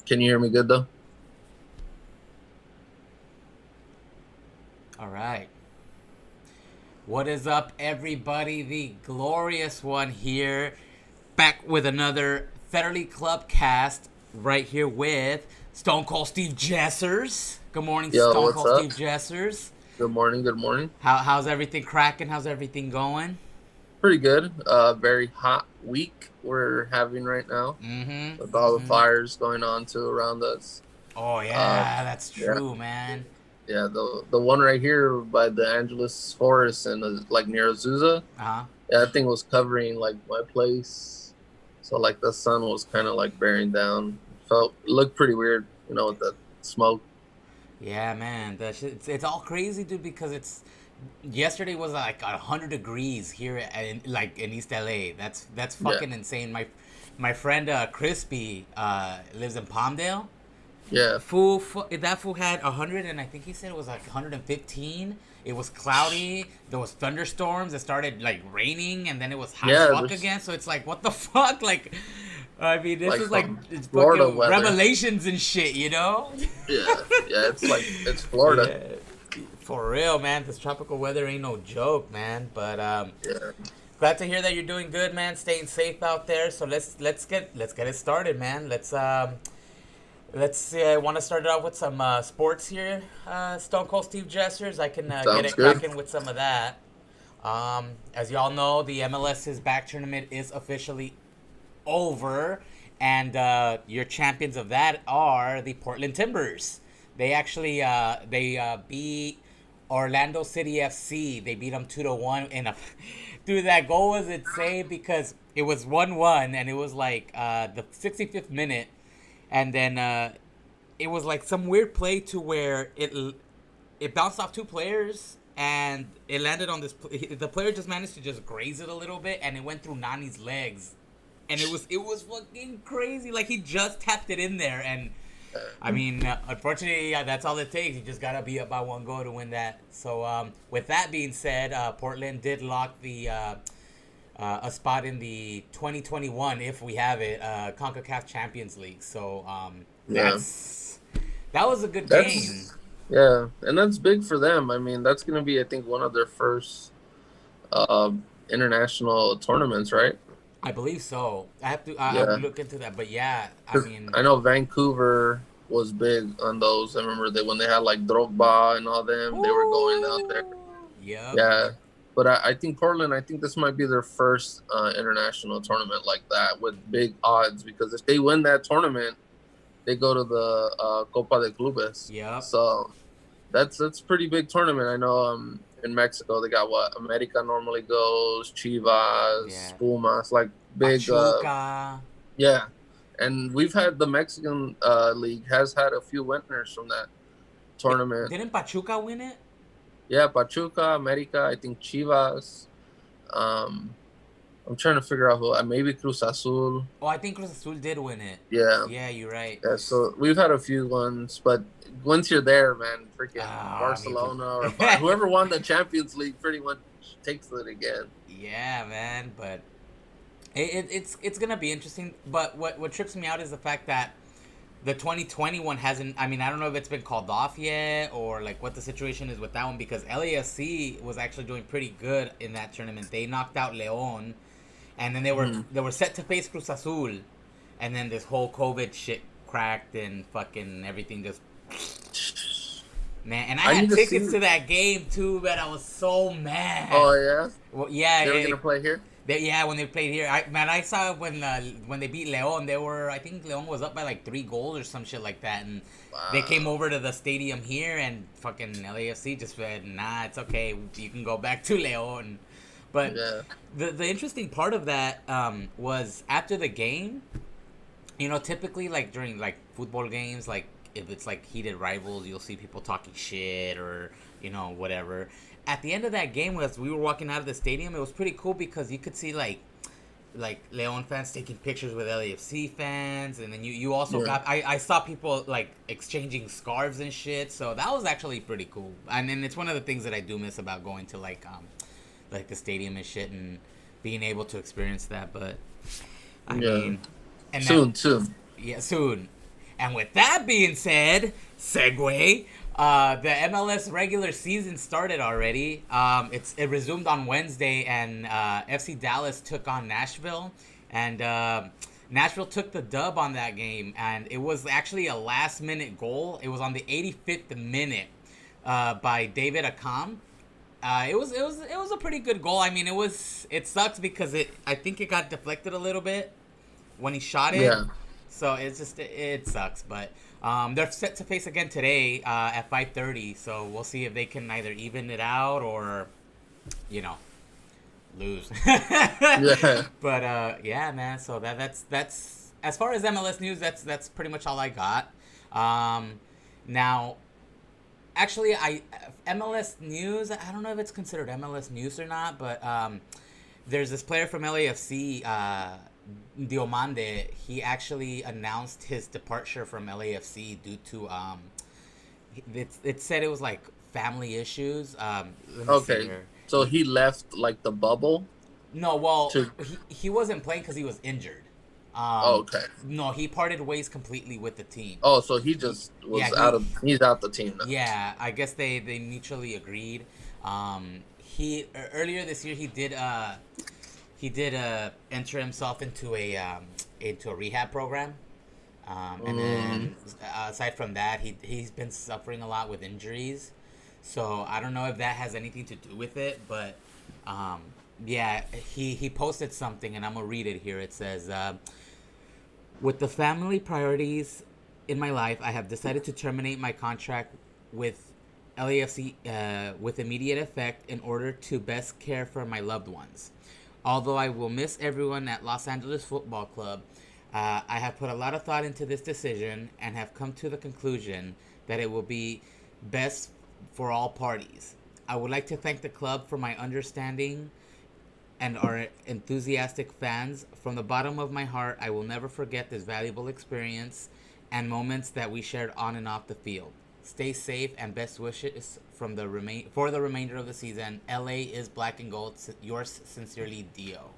Can you hear me good though? All right. What is up, everybody? The glorious one here, back with another Fetterly Club cast right here with Stone Cold Steve Jessers. Good morning, Yo, Stone what's Cold up? Steve Jessers. Good morning. Good morning. How's everything cracking? How's everything going? Pretty good. Very hot week we're having right now with all the Mm-hmm. fires going on too around us. Oh Uh, yeah, that's yeah, true, man. yeah. The one right here by the Angeles Forest and like near Azusa, Uh-huh. yeah, that thing was covering like my place. So like the sun was kind of like bearing down. It looked pretty weird, with the smoke. Yeah, man. That shit, it's all crazy, dude, because it's yesterday was like 100 degrees here in East LA. That's Yeah, fucking insane. My friend Crispy lives in Palmdale. yeah. That fool had 100, and I think he said it was like 115. It was cloudy. There was thunderstorms. It started like raining, and then it was hot as Yeah, fuck there's again. So it's like, what the fuck? Like, I mean, this like is like some it's Florida fucking weather. revelations and shit, you know? Yeah, yeah. It's Florida. Yeah, for real, man. This tropical weather ain't no joke, man. But Yeah. glad to hear that you're doing good, man. Staying safe out there. So let's get it started, man. Let's see. I want to start it off with some sports here. Stone Cold Steve Jessers. I can get Sounds it good. cracking with some of that. As y'all know, the MLS's back tournament is officially over, and your champions of that are the Portland Timbers. They actually beat Orlando City FC. They beat them 2-1 in a. Dude, that goal was insane because it was 1-1, and it was like the 65th minute, and then it was like some weird play to where it bounced off two players and it landed on this. The player just managed to just graze it a little bit, and it went through Nani's legs, and it was fucking crazy. Like he just tapped it in there, and I mean, unfortunately, that's all it takes. You just gotta be up by one goal to win that. So, with that being said, Portland did lock the a spot in the 2021, if we have it, CONCACAF Champions League. So, Yeah. that was a good game. That's yeah, and that's big for them. I mean, that's gonna be, I think, one of their first uh international tournaments, right? I believe so. I would Yeah. look into that, but yeah, I 'Cause mean, I know Vancouver was big on those. I remember that when they had like Drogba and all them, they were going out there. ooh, yep. Yeah. But I think Portland, I think this might be their first international tournament like that with big odds because if they win that tournament, they go to the Copa de Clubes. Yep. So that's pretty big tournament. I know in Mexico they got what America normally goes, Chivas, Yeah. Pumas, like big Pachuca. yeah. And we've had the Mexican league has had a few winners from that tournament. Didn't Pachuca win it? Yeah, Pachuca, America, I think Chivas. Um I'm trying to figure out who maybe Cruz Azul. Oh, I think Cruz Azul did win it. Yeah. Yeah, you're right. Yeah, so we've had a few ones, but once you're there, man, freaking I mean, Barcelona or whoever won the Champions League pretty much takes it again. yeah, man. But it's gonna be interesting. But what trips me out is the fact that the 2021 hasn't. I mean, I don't know if it's been called off yet or like what the situation is with that one because LAFC was actually doing pretty good in that tournament. They knocked out Leon, and then they were Mhm. they were set to face Cruz Azul, and then this whole COVID shit cracked and fucking everything just. Man, and I I had need to tickets see. to that game too, but I was so mad. Oh yeah, Well, yeah, they were gonna play here. yeah, when they played here, I saw when they beat Leon, I think Leon was up by like 3 goals or some shit like that, and they came Wow. over to the stadium here, and fucking LAFC just said, nah, it's okay, you can go back to Leon. But Yeah. the interesting part of that was after the game, typically like during like football games, like if it's like heated rivals, you'll see people talking shit or whatever. At the end of that game, as we were walking out of the stadium, it was pretty cool because you could see like Leon fans taking pictures with LAFC fans, and then you also Yeah. got I saw people like exchanging scarves and shit, so that was actually pretty cool. And then it's one of the things that I do miss about going to like the stadium and shit and being able to experience that. But I Yeah. mean, and then Soon. yeah, soon. And with that being said, segue. The MLS regular season started already. It resumed on Wednesday, and FC Dallas took on Nashville, and Nashville took the dub on that game. And it was actually a last minute goal. It was on the 85th minute by David Akam. It was a pretty good goal. I mean, it sucks because I think it got deflected a little bit when he shot it. Yeah. So it sucks, but they're set to face again today at 5:30. So we'll see if they can either even it out or, you know, lose. Yeah. But yeah, man. So that's as far as MLS news. That's pretty much all I got. Now, actually, MLS news. I don't know if it's considered MLS news or not, but there's this player from LAFC. Diomande, he actually announced his departure from LAFC due to it said it was like family issues. Let me see Okay. here. So he left like the bubble No, well, to. he wasn't playing because he was injured. Oh, okay. No, he parted ways completely with the team. Oh, so he just was Yeah, out of. He's out the team now. yeah, I guess they mutually agreed. He earlier this year he did enter himself into a rehab program. And then aside from that, he's been suffering a lot with injuries. So I don't know if that has anything to do with it, but yeah, he posted something, and I'm gonna read it here. It says, "With the family priorities in my life, I have decided to terminate my contract with LAFC with immediate effect in order to best care for my loved ones. Although I will miss everyone at Los Angeles Football Club, I have put a lot of thought into this decision and have come to the conclusion that it will be best for all parties. I would like to thank the club for my understanding and our enthusiastic fans. From the bottom of my heart, I will never forget this valuable experience and moments that we shared on and off the field. Stay safe and best wishes for the remainder of the season. LA is black and gold. Yours sincerely, Dio."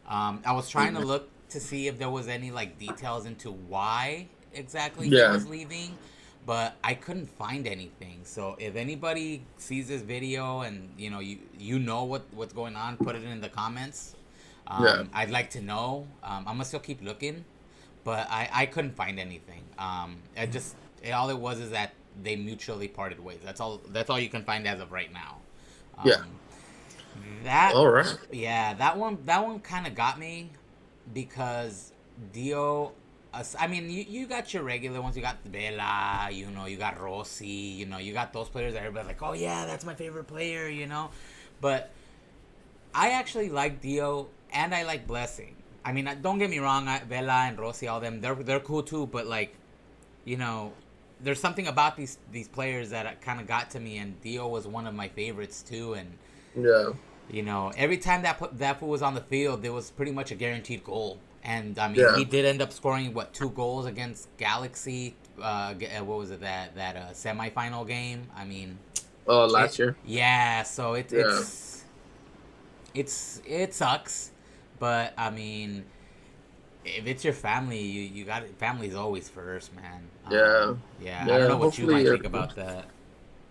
I was trying to look to see if there was any like details into why exactly he Yeah. was leaving, but I couldn't find anything. So if anybody sees this video and you know what's going on, put it in the comments. Yeah. I'd like to know. I'm gonna still keep looking, but I couldn't find anything. All it was is that they mutually parted ways. That's all you can find as of right now. Yeah. That All right. Yeah, that one kind of got me because Dio. I mean, you got your regular ones. You got Vela. You got Rossi. You got those players that everybody's like, oh yeah, that's my favorite player. But I actually like Dio and I like Blessing. I mean, don't get me wrong. Vela and Rossi, all them, they're cool too. But like, there's something about these players that kind of got to me, and Dio was one of my favorites too. And Yeah. every time that fool was on the field, there was pretty much a guaranteed goal. And I mean, Yeah. he did end up scoring 2 goals against Galaxy. What was it, that semifinal game? I mean, Last year. yeah. So Yeah. it sucks, but I mean, if it's your family, you got it. Family's always first, man. Yeah. Yeah. I Yeah. don't know what you Hopefully, might think about that.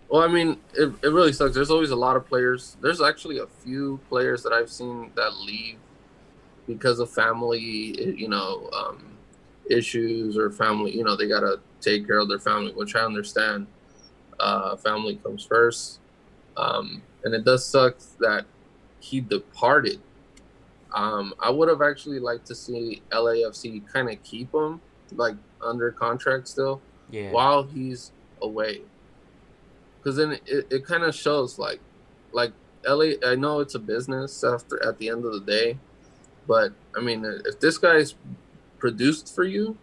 well, I mean, it really sucks. There's always a lot of players. There's actually a few players that I've seen that leave because of family, issues or family. They gotta take care of their family, which I understand. Family comes first, and it does suck that he departed. I would have actually liked to see LAFC kind of keep him like under contract still Yeah. while he's away, because then it kind of shows like LA. I know it's a business at the end of the day, but I mean, if this guy's produced for you,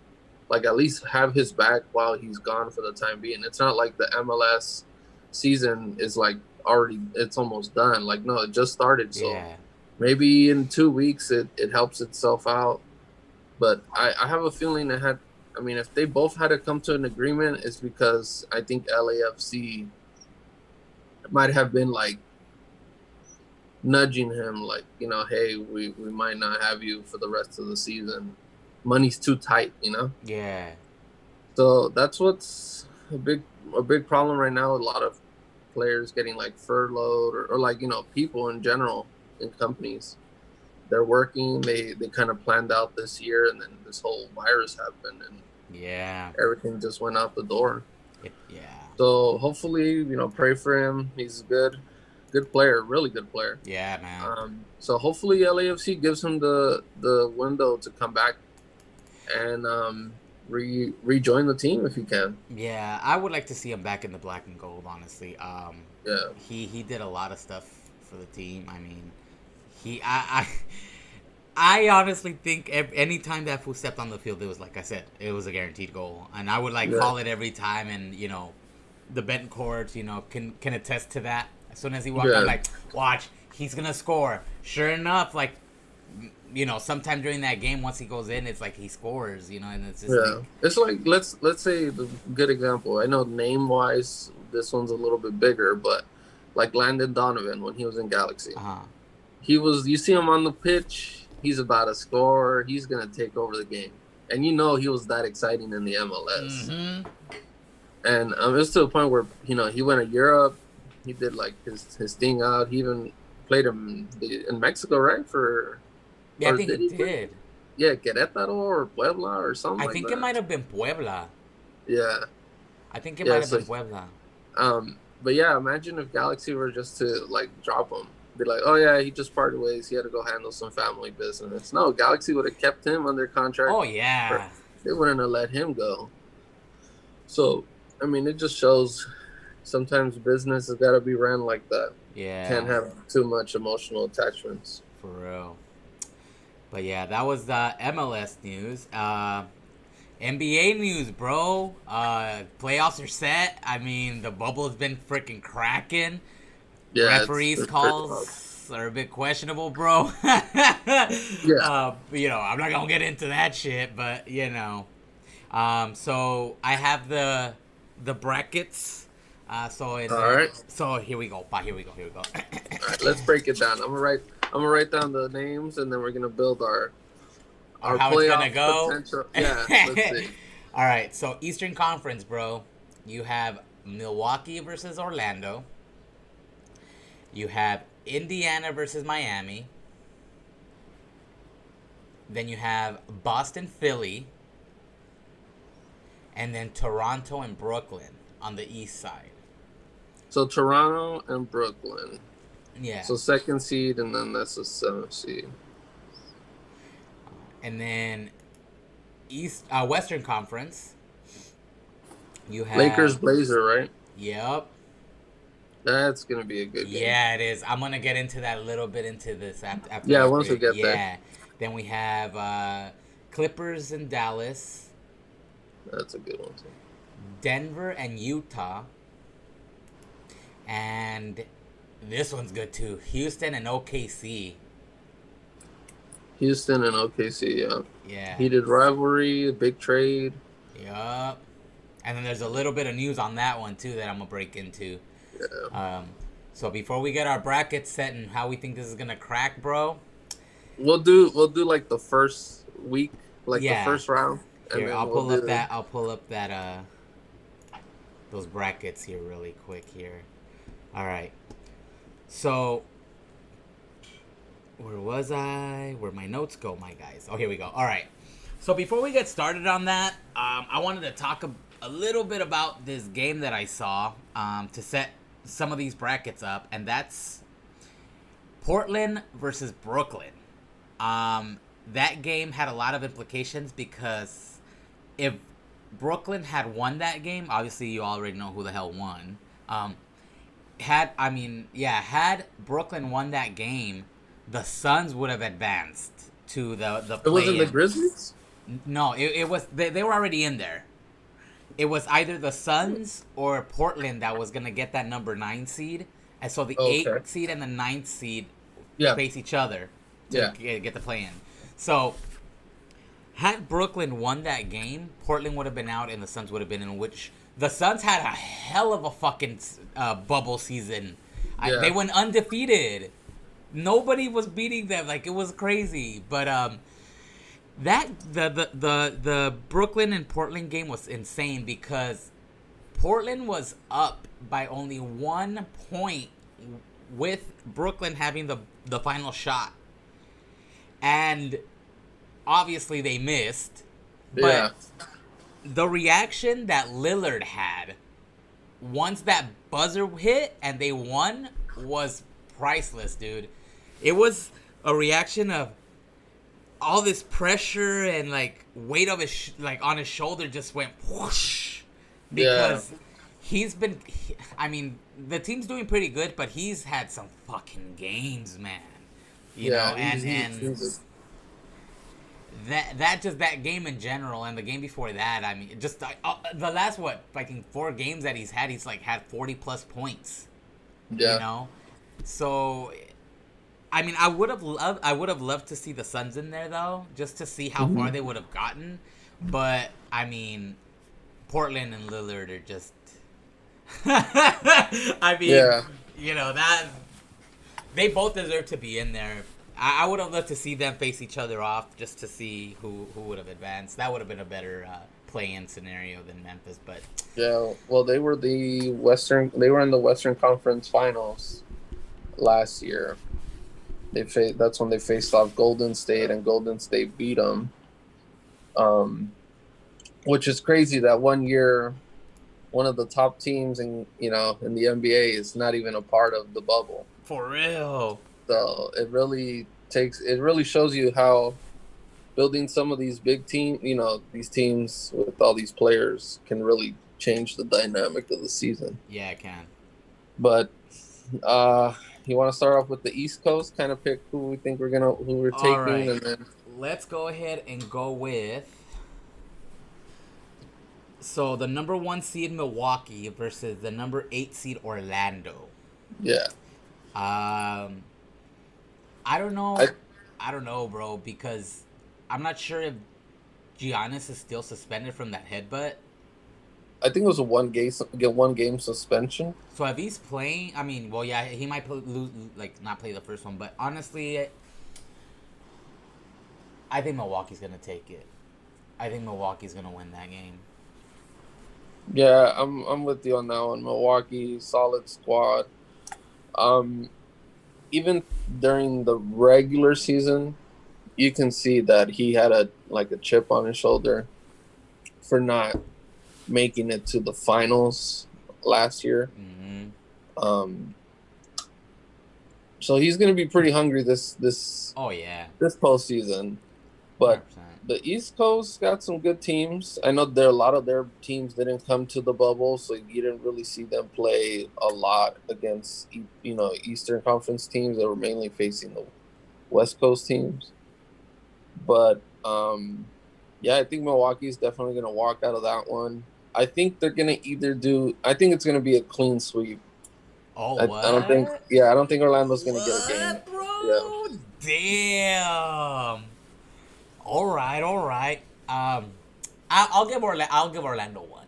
like at least have his back while he's gone for the time being. It's not like the MLS season is like it's almost done. Like no, it just started, so Yeah. maybe in 2 weeks it helps itself out. But I have a feeling if they both had to come to an agreement, it's because I think LAFC might have been like nudging him, like, hey, we might not have you for the rest of the season. Money's too tight. Yeah. So that's what's a big problem right now. A lot of players getting like furloughed or like people in general in companies. They're working. They kind of planned out this year, and then this whole virus happened, and Yeah. everything just went out the door. Yeah. So hopefully, pray for him. He's a good player, really good player. Yeah, man. So hopefully LAFC gives him the window to come back and rejoin the team if he can. Yeah, I would like to see him back in the black and gold. Honestly, Yeah, he did a lot of stuff for the team. I mean, he I honestly think any time that fool stepped on the field, it was like I said, it was a guaranteed goal, and I would like yeah, call it every time. And the bent courts, can attest to that. As soon as he walked, I'm yeah, like, watch, he's gonna score. Sure enough, like sometime during that game, once he goes in, it's like he scores. And it's just like, yeah. It's like let's say the good example. I know name wise, this one's a little bit bigger, but like Landon Donovan when he was in Galaxy, uh, he was. You see him on the pitch, he's about to score. He's gonna take over the game, and he was that exciting in the MLS. mm-hmm. And it's to a point where he went to Europe. He did like his thing out. He even played him in Mexico, right? Yeah, I Or think did he he play? did. Yeah, Querétaro or Puebla or something I like think it that. might have been Puebla. Yeah, I think it might yeah. have So, been Puebla. but yeah, imagine if Galaxy were just to like drop him, be like, oh yeah, he just parted ways. He had to go handle some family business. No, Galaxy would have kept him under contract. Oh Or yeah, they wouldn't have let him go. So I mean, it just shows sometimes business has got to be ran like that. Can't yeah, have too much emotional attachments. for real. But yeah, that was the MLS news. NBA news, bro. Playoffs are set. I mean, the bubble's been freaking cracking. Yeah, Referees it's pretty hard. calls are a bit questionable, bro. Yeah. I'm not gonna get into that shit, but so I have the brackets. All right. So here we go. Here we go. Here we go. All right. Let's break it down. I'm gonna write down the names, and then we're gonna build Or our how it's gonna playoff go. potential. Yeah. Let's see. All right. So Eastern Conference, bro. You have Milwaukee versus Orlando. You have Indiana versus Miami. Then you have Boston, Philly, and then Toronto and Brooklyn on the east side. So Toronto and Brooklyn. Yeah. So second seed, and then that's the seventh seed. And then Western Conference. You Lakers have Blazer, right? Yep. That's gonna be a good game. Yeah, it is. I'm gonna get into that a little bit into this after Yeah, this once we break. get there. Yeah. Then we have Clippers and Dallas, That's a good one too. Denver and Utah, and this one's good too. Houston and OKC. Houston and OKC. Yeah. Yeah. Heated rivalry, big trade. Yup. And then there's a little bit of news on that one too that I'm gonna break into. Yeah. So before we get our brackets set and how we think this is gonna crack, bro. We'll do like the first week, like the Yeah. first round. And Here, then I'll we'll pull do up that. I'll pull up that. Those brackets here really quick here. All right. So where was I? Where'd my notes go, my guys? Oh, here we go. All right. So before we get started on that, I wanted to talk a little bit about this game that I saw to set some of these brackets up, and that's Portland versus Brooklyn. That game had a lot of implications because if Brooklyn had won that game, obviously you already know who the hell won. Had Brooklyn won that game, the Suns would have advanced to the It wasn't the play-in. Grizzlies? No, it was they were already in there. It was either the Suns or Portland that was gonna get that number 9 seed, and so the Okay. 8th seed and the 9th seed Yeah. face each other to Yeah. get the play in. So had Brooklyn won that game, Portland would have been out and the Suns would have been in. Which the Suns had a hell of a fucking bubble season. Yeah. They went undefeated. Nobody was beating them. Like, it was crazy. But That the Brooklyn and Portland game was insane because Portland was up by only 1 point with Brooklyn having the final shot. And obviously they missed, but Yeah, the reaction that Lillard had once that buzzer hit and they won was priceless, dude. It was a reaction of all this pressure and like weight of his like on his shoulder just went whoosh yeah, because I mean, the team's doing pretty good, but he's had some fucking games, man. You know, yeah. and that just that game in general and the game before that, I mean, just the last what like in 4 games that he's had, he's like had 40 plus points. You yeah, know, so I mean, I would have loved to see the Suns in there though, just to see how far hmm they would have gotten. But I mean, Portland and Lillard are just. I mean, yeah. you know that they both deserve to be in there. I would have loved to see them face each other off just to see who would have advanced. That would have been a better play-in scenario than Memphis. But Yeah, well, they were the Western. They were in the Western Conference Finals last year. That's when they faced off Golden State, and Golden State beat them. Um, which is crazy that one year, one of the top teams in the NBA is not even a part of the bubble. for real, So it really shows you how building some of these big these teams with all these players can really change the dynamic of the season. yeah, I can. But you want to start off with the East Coast, kind of pick who we're All taking, right, and then let's go ahead and go with. So the number 1 seed Milwaukee versus the number 8 seed Orlando. yeah, Um, I don't I know. I don't know, bro, because I'm not sure if Giannis is still suspended from that headbutt. I think it was a one game suspension. So if he's playing, I mean, well, yeah, he might lose, like not play the first one, but honestly, I think Milwaukee's gonna take it. I think Milwaukee's gonna win that game. Yeah, I'm with you on that one. Milwaukee, solid squad. Um, Even during the regular season, you can see that he had a chip on his shoulder for not making it to the finals last year. Mm-hmm. Um, so he's going to be pretty hungry Oh yeah, this postseason. hundred But percent. the East Coast got some good teams. I know a lot of their teams didn't come to the bubble, so you didn't really see them play a lot against Eastern Conference teams that were mainly facing the West Coast teams. But yeah, I think Milwaukee's definitely going to walk out of that one. I think they're going to either do. I think it's going to be a clean sweep. Oh I don't think. what? Yeah, I don't think Orlando's going to get a game. What, Yeah. bro? Damn. All right, all right. I'll give Orlando one.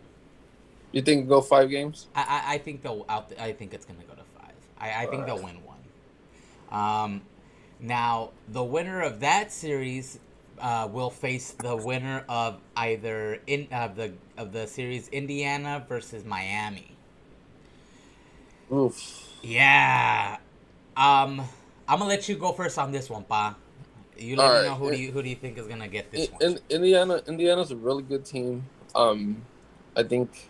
You think go 5 games? I think I think it's gonna go to 5. I All think they'll right. win one. Now the winner of that series will face the winner of either in of the series Indiana versus Miami. Oof. Yeah. I'm gonna let you go first on this one, pa. You All let me know right. who do you think is gonna get this one? Indiana's a really good team. I think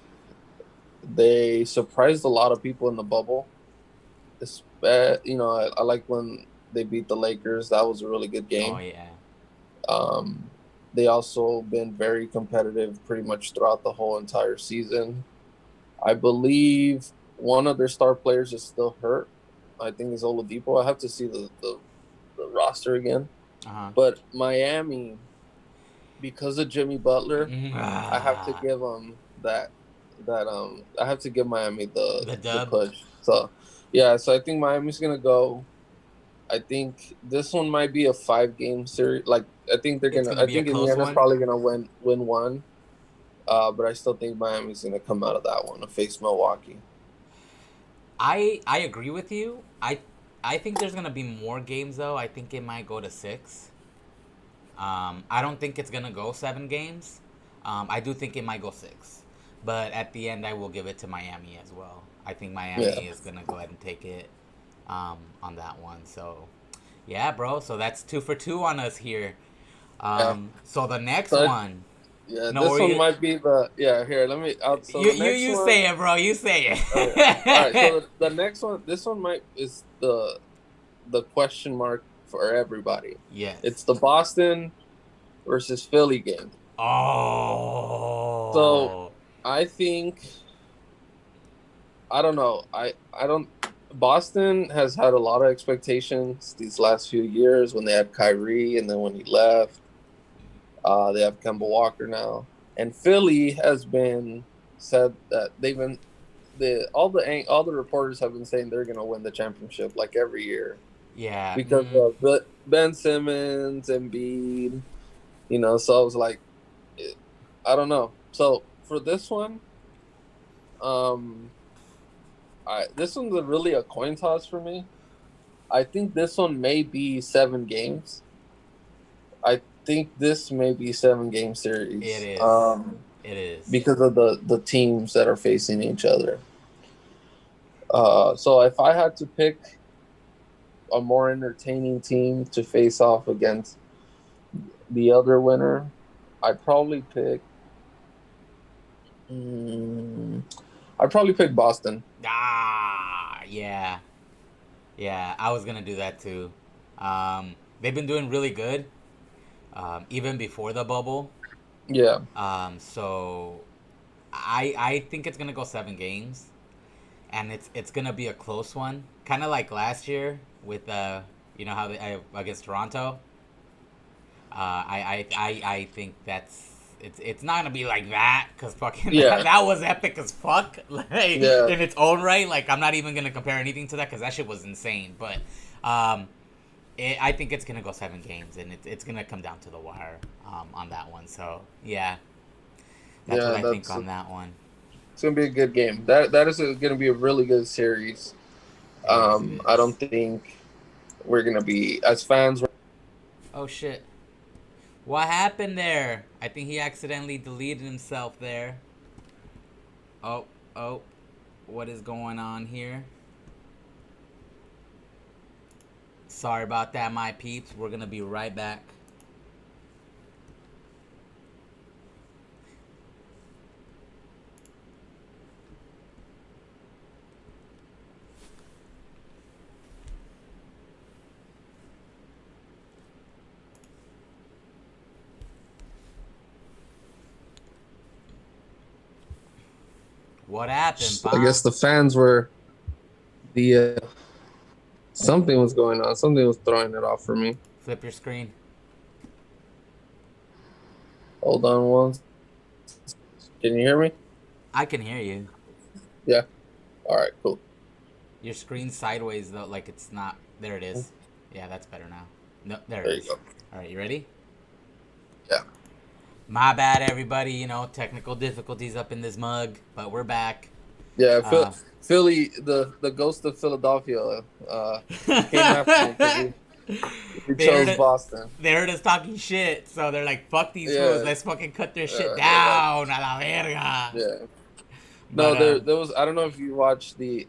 they surprised a lot of people in the bubble. I like when they beat the Lakers. That was a really good Oh game. yeah. Um, they also been very competitive pretty much throughout the whole entire season. I believe one of their star players is still hurt. I think it's Oladipo. I have to see the roster again. Uh huh. But Miami, because of Jimmy Butler, I have to Ah, give them I have to give Miami the the dub. push. So yeah, so I think Miami's gonna go. I think this one might be a 5 game series. Like It's gonna I be a think close Indiana's one. probably gonna win one. But I still think Miami's gonna come out of that one to face Milwaukee. I agree with you. I think there's gonna be more games though. I think it might go to 6. I don't think it's gonna go 7 games. I do think it might go 6, but at the end, I will give it to Miami as well. I think Yeah, Miami is gonna go ahead and take it on that one. So, yeah, bro. So that's 2 for 2 on us here. yeah. So the next So one. yeah, No, this were one you? might be the yeah. Here, let me. So You the you next you one. say it, bro. You say Oh yeah. All right. it. So the next one. This one might is the question mark for everybody. It's Yes. the Boston versus Philly game. So Oh. I think I don't know. I don't. Boston has had a lot of expectations these last few years when they had Kyrie and then when he left. They have Kemba Walker now, and Philly has been said that they've been all the reporters have been saying they're going to win the championship like every year Yeah. because of Ben Simmons and Embiid. So I was like, I don't know. So for this one, um, this one's really a coin toss for me. I think this one may be 7 games. I think this may be 7 game It series. is. It is. Because of the teams that are facing each other. So if I had to pick a more entertaining team to face off against the other winner, I'd probably pick. Mm, I'd probably pick Boston. Yeah. Yeah. I was gonna do that too. They've been doing really good, even before the bubble. Yeah, So I think it's gonna go 7 games, and it's gonna be a close one, kind of like last year with how against Toronto. I think it's not gonna be like that because fucking yeah, that was epic as fuck, like yeah, in its own right. Like I'm not even gonna compare anything to that because that shit was insane. But um, I think it's gonna go 7 games and it's gonna come down to the wire on that one. So yeah, that's what yeah. I think on that one. It's gonna be a good game. That is gonna be a really good series. It is. It I don't is. think we're gonna be as fans. Oh shit! What happened there? I think he accidentally deleted himself there. Oh, oh, what is going on here? Sorry about that, my peeps. We're gonna be right back. What happened, I Pop? guess the fans were the something was going on. Something was throwing it off for me. Flip your screen. Hold on one. Can you hear me? I can hear you. Yeah. All right. Cool. Your screen's sideways though, like it's not. There it is. Yeah, that's better now. No, there it There you is. go. All right, you ready? Yeah. My bad, everybody. Technical difficulties up in this mug, but we're back. Yeah. Uh, Philly, the ghost of Philadelphia, came after me because we they heard chose it. Boston. They heard us talking shit, so they're like, "Fuck these fools. Yeah. Let's fucking cut their shit They're like, down, a la verga." yeah. But No, there was. I don't know if you watched the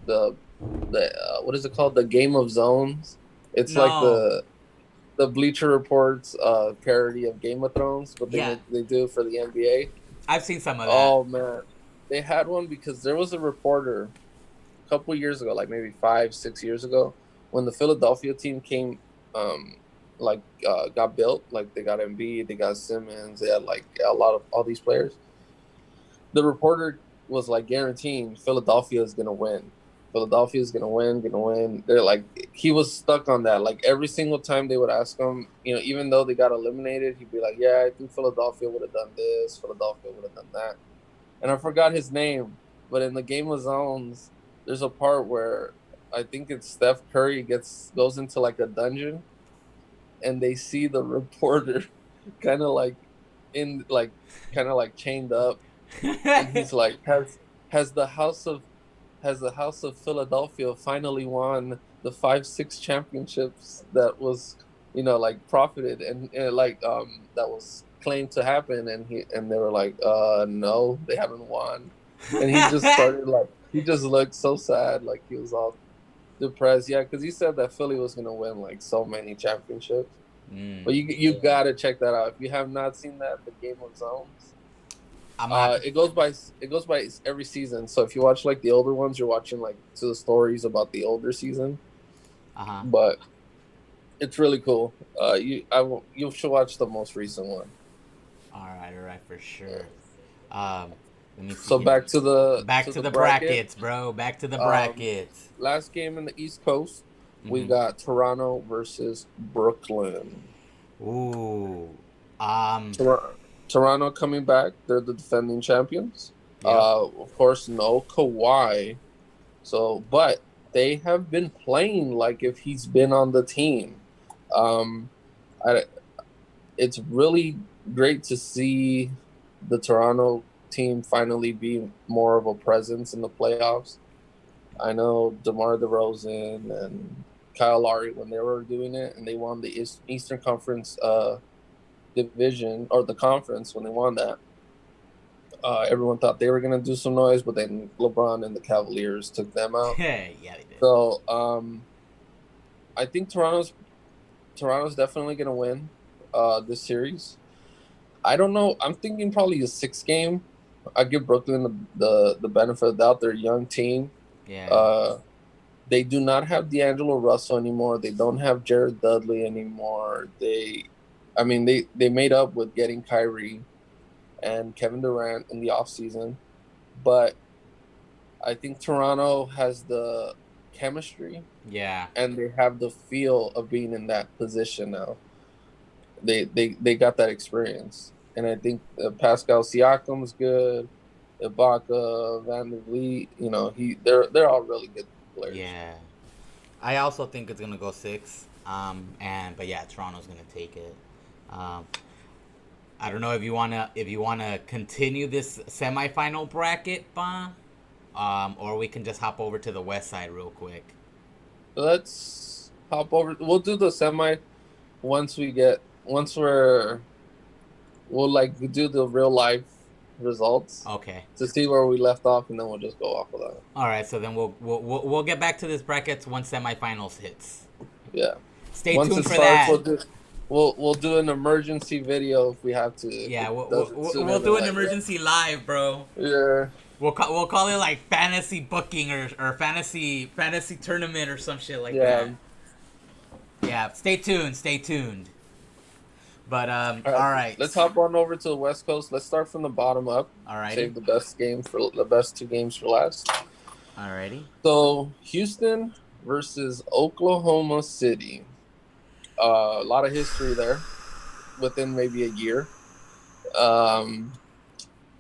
what is it called? The Game of Zones. It's like no, the Bleacher Reports parody of Game of Thrones, but yeah, they do it for the NBA. I've seen some of that. Oh man, they had one because there was a reporter a couple years ago, like maybe 5 6 years ago, when the Philadelphia team came, um, got built. Like they got Embiid, they got Simmons, they had like a lot of all these players. The reporter was like guaranteeing Philadelphia is gonna win. Philadelphia is gonna win, gonna win. They're like he was stuck on that. Like every single time they would ask him, even though they got eliminated, he'd be like, "Yeah, I think Philadelphia would have done this. Philadelphia would have done that." And I forgot his name, but in the Game of Zones, there's a part where I think it's Steph Curry goes into like a dungeon, and they see the reporter kind of like in like kind of like chained up, and he's like, has the house of has the house of Philadelphia finally won the 5 6 championships that was like profited and like that was claimed to happen, and they were like, no, they haven't won, and he just started like he just looked so sad, like he was all depressed. Yeah, because he said that Philly was gonna win like so many championships. Mm. But you gotta check that out if you have not seen that, the Game of Zones. I'm not. It goes by every season. So if you watch like the older ones, you're watching like to the stories about the older season. Uh huh. But it's really cool. You should watch the most recent one. All right, for sure. Um, Let me see So here. back to the Back to to the the bracket. brackets, bro. Back to the Um, brackets. Last game in the East Coast, we Mm-hmm. got Toronto versus Brooklyn. Ooh. Um. Toronto coming back. They're the defending champions. Yep. Of course, no Kawhi. So, but they have been playing like if he's been on the team. Um, I, it's really great to see the Toronto team finally be more of a presence in the playoffs. I know DeMar DeRozan and Kyle Lowry when they were doing it, and they won the Eastern Conference division or the conference when they won that. Everyone thought they were going to do some noise, but then LeBron and the Cavaliers took them out. Yeah, they did. So I think Toronto's definitely going to win this series. I don't know. I'm thinking probably a 6 game. I give Brooklyn the benefit of the doubt. They're a young team. Yeah. Uh, they do not have D'Angelo Russell anymore. They don't have Jared Dudley anymore. They made up with getting Kyrie and Kevin Durant in the offseason. But I think Toronto has the chemistry Yeah. and they have the feel of being in that position now. They got that experience, and I think Pascal Siakam's good. Ibaka, Van der Vliet, they're all really good players. Yeah. I also think it's gonna go six. But yeah, Toronto's gonna take it. Um, I don't know if you wanna continue this semifinal bracket, Ba, or we can just hop over to the West Side real quick. Let's hop over. We'll do the semi once we'll like do the real life results Okay. to see where we left off, and then we'll just go off of that. All right. So then we'll get back to this bracket once semifinals hits. Yeah. Stay Once tuned it for starts, that. we'll do an emergency video if we have to. If Yeah, it doesn't sooner we'll than do an later. emergency live, bro. Yeah. We'll call it like fantasy booking or fantasy tournament or some shit like Yeah. that. Yeah, stay tuned, stay tuned. But All right. all right, Let's hop on over to the West Coast. Let's start from the bottom up. alrighty, Save the best 2 games for last. alrighty. So Houston versus Oklahoma City. A lot of history there within maybe a year. Um,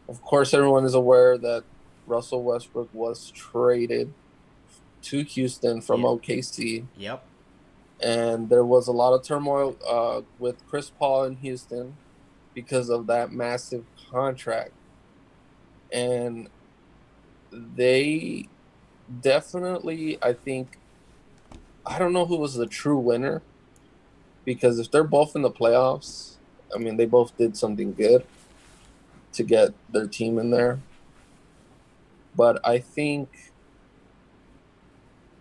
of course, everyone is aware that Russell Westbrook was traded to Houston from Yep. OKC, Yep. and there was a lot of turmoil with Chris Paul in Houston because of that massive contract. And they definitely, I think, I don't know who was the true winner, because if they're both in the playoffs, I mean, they both did something good to get their team in there. But I think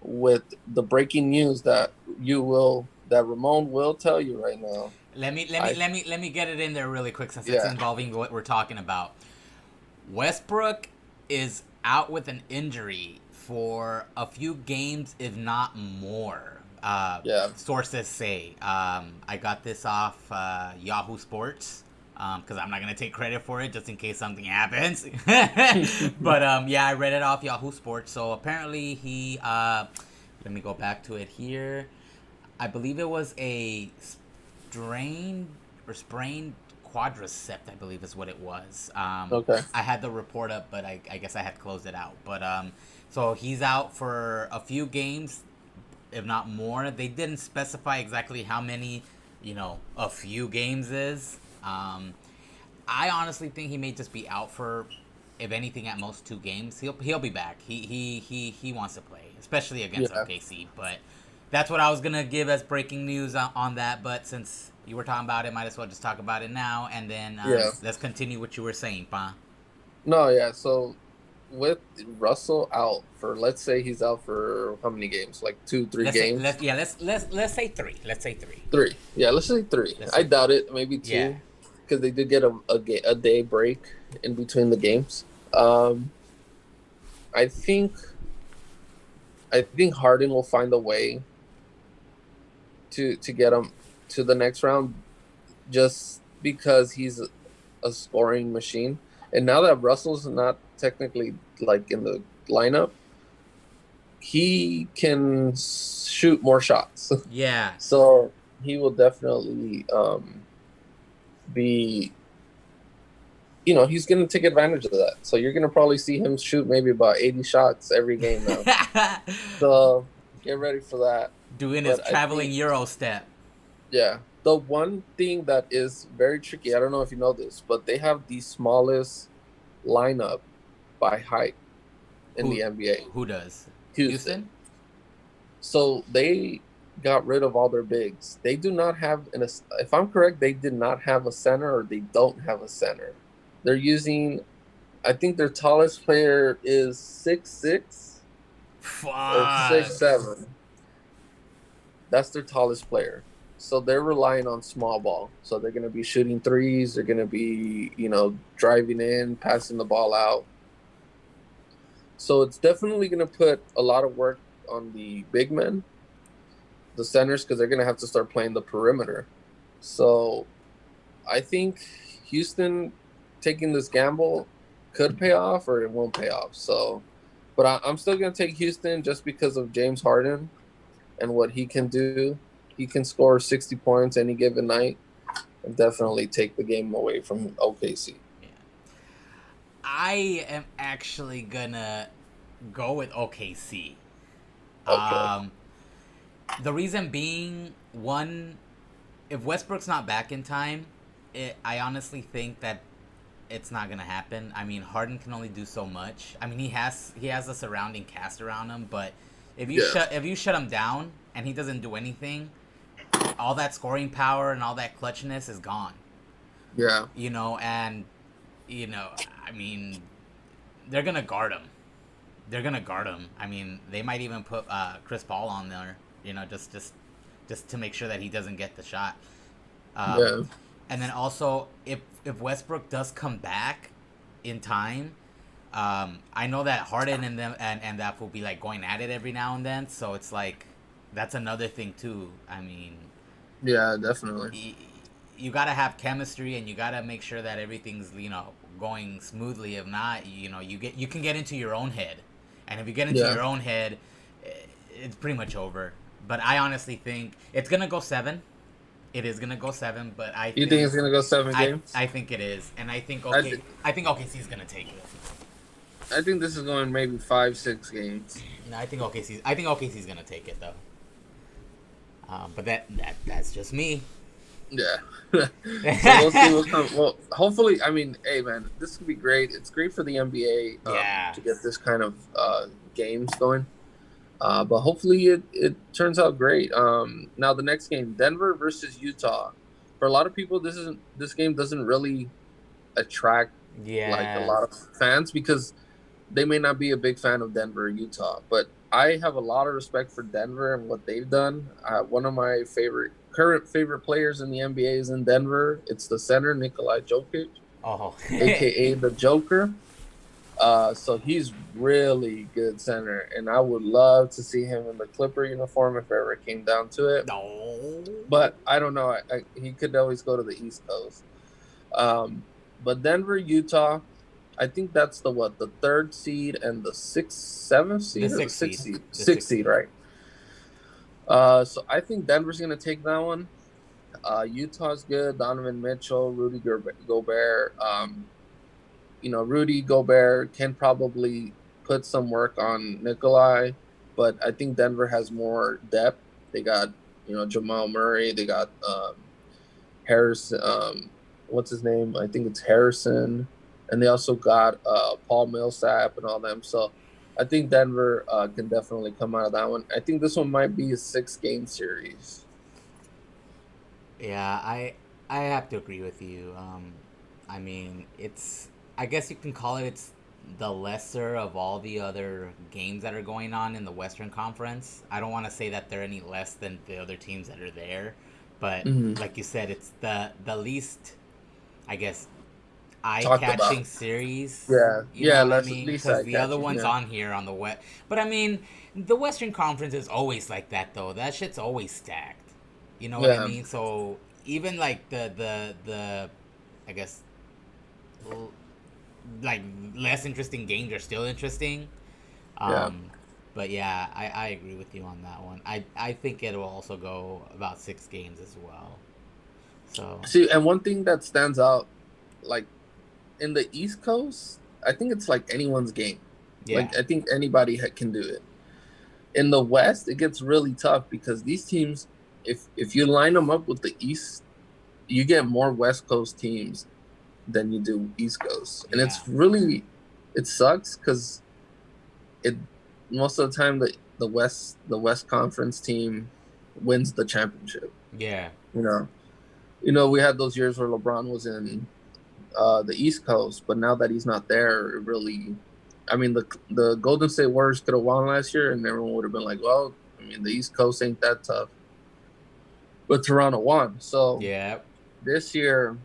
with the breaking news that Ramon will tell you right now, I Let me get it in there really quick since it's yeah involving what we're talking about. Westbrook is out with an injury for a few games, if not more. yeah Sources say. I got this off Yahoo Sports because I'm not gonna take credit for it just in case something happens. But yeah, I read it off Yahoo Sports. So apparently he. Let me go back to it here. I believe it was a strained or sprained quadriceps, I believe is what it was. okay I had the report up, but I guess I had closed it out. But so he's out for a few games, if not more. They didn't specify exactly how many, a few games is. I honestly think he may just be out for, if anything, at most 2 games. He'll be back. He wants to play, especially against yeah OKC. But That's what I was gonna give as breaking news on that. But since you were talking about it, might as well just talk about it now, and then Yeah. let's continue what you were saying, Pa. No, yeah. So with Russell out for, let's say he's out for how many games? Like two, three Let's say games? let's say three. Let's say three. Three. Yeah, let's say three. Let's I say doubt it. Maybe yeah. two, because they did get a day break in between the games. Um, I think I think Harden will find a way to get him to the next round, just because he's a scoring machine. And now that Russell's not technically like in the lineup, he can shoot more shots. Yeah. So he will definitely be, he's going to take advantage of that. So you're going to probably see him shoot maybe about 80 shots every game now. So get ready for that. Doing his But I traveling think, Euro step. yeah, the one thing that is very tricky, I don't know if you know this, but they have the smallest lineup by height in Who the NBA. who does? Houston. Houston? So they got rid of all their bigs. They do not have if I'm correct, they did not have a center, or they don't have a center. They're using, I think their tallest player is 6'6" or Fuck. 6'7". That's their tallest player. So they're relying on small ball. So they're going to be shooting threes. They're going to be, driving in, passing the ball out. So it's definitely going to put a lot of work on the big men, the centers, because they're going to have to start playing the perimeter. So I think Houston taking this gamble could pay off, or it won't pay off. So, but I'm still going to take Houston just because of James Harden and what he can do. He can score 60 points any given night and definitely take the game away from OKC. Yeah. I am actually gonna go with OKC. Okay. Um, the reason being, one, if Westbrook's not back in time, I honestly think that it's not gonna happen. I mean, Harden can only do so much. I mean, he has a surrounding cast around him, but Yeah. if you shut him down and he doesn't do anything, all that scoring power and all that clutchness is gone. Yeah. And I mean, they're gonna guard him. They're gonna guard him. I mean, they might even put Chris Paul on there. Just to make sure that he doesn't get the shot. Um, Yeah. and then also, if Westbrook does come back in time, I know that Harden and them and that will be like going at it every now and then. So it's like that's another thing too. I mean, Yeah, definitely. you gotta have chemistry, and you gotta make sure that everything's going smoothly. If not, you can get into your own head, and if you get into Yeah. your own head, it's pretty much over. But I honestly think it's gonna go 7. It is gonna go 7, but You think it's going to go 7 games? I think it is, and I think I, th- I think OKC is gonna take it. I think this is going maybe 5, 6 games. No, I think OKC's gonna take it though. But that's just me. Yeah. So we'll see what comes. Well, hopefully, I mean, hey, man, this could be great. It's great for the NBA Yeah. to get this kind of games going. But hopefully it turns out great. Now the next game, Denver versus Utah. For a lot of people, this game doesn't really attract like a Yeah. lot of fans, because they may not be a big fan of Denver or Utah. But I have a lot of respect for Denver and what they've done. One of my current favorite players in the NBA is in Denver. It's the center, Nikola Jokic, Oh. aka the Joker. So he's really good center, and I would love to see him in the Clipper uniform if it ever came down to it. No. But I don't know. He could always go to the East Coast. But Denver, Utah, I think that's the third seed and the seventh seed, The or the sixth sixth seed. seed, The sixth sixth seed, seed. right? So I think Denver's gonna take that one. Utah's good. Donovan Mitchell, Rudy Gobert. Rudy Gobert can probably put some work on Nikolai, but I think Denver has more depth. They got, Jamal Murray. They got Harris. What's his name? I think it's Harrison. And they also got Paul Millsap and all them. So I think Denver can definitely come out of that one. I think this one might be a 6 game series. Yeah, I have to agree with you. I mean, it's I guess you can call it's the lesser of all the other games that are going on in the Western Conference. I don't want to say that they're any less than the other teams that are there, but Hmm. like you said, it's the least, I guess, Talked about. eye-catching series. Yeah, You know yeah. what I Less mean? least Because eye the other catching. ones Yeah, on here on the wet, but I mean, the Western Conference is always like that though. That shit's always stacked. You know what I yeah, mean? So even like the I guess l- like less interesting games are still interesting. yeah. Um, but yeah, I agree with you on that one. I think it will also go about 6 games as well. So See, and one thing that stands out, like in the East Coast, I think it's like anyone's game. yeah, Like I think anybody can do it. In the West, it gets really tough because these teams, if you line them up with the East, you get more West Coast teams than you do East Coast, and yeah, it's really it sucks because it most of the time the West Conference team wins the championship. yeah, You know, we had those years where LeBron was in the East Coast, but now that he's not there, it really. I mean, the Golden State Warriors could have won last year, and everyone would have been like, "Well, I mean, the East Coast ain't that tough," but Toronto won. So yeah, this year,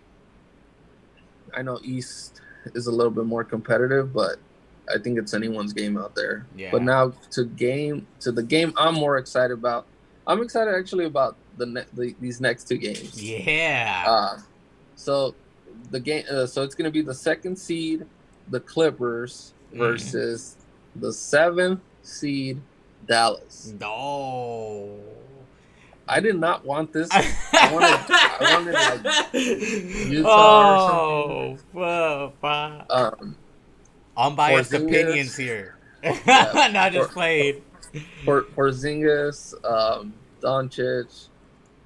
I know East is a little bit more competitive, but I think it's anyone's game out there. But yeah, now to the game I'm more excited about. I'm excited actually about these next 2 games. yeah. Uh, so the game, so it's going to be the second seed, the Clippers Mm. versus the seventh seed, Dallas. No. I did not want this. I wanted like Utah or something. Oh, fuck. Um, Unbiased opinions Porzingis, here. yeah, Not just played. Porzingis, Doncic.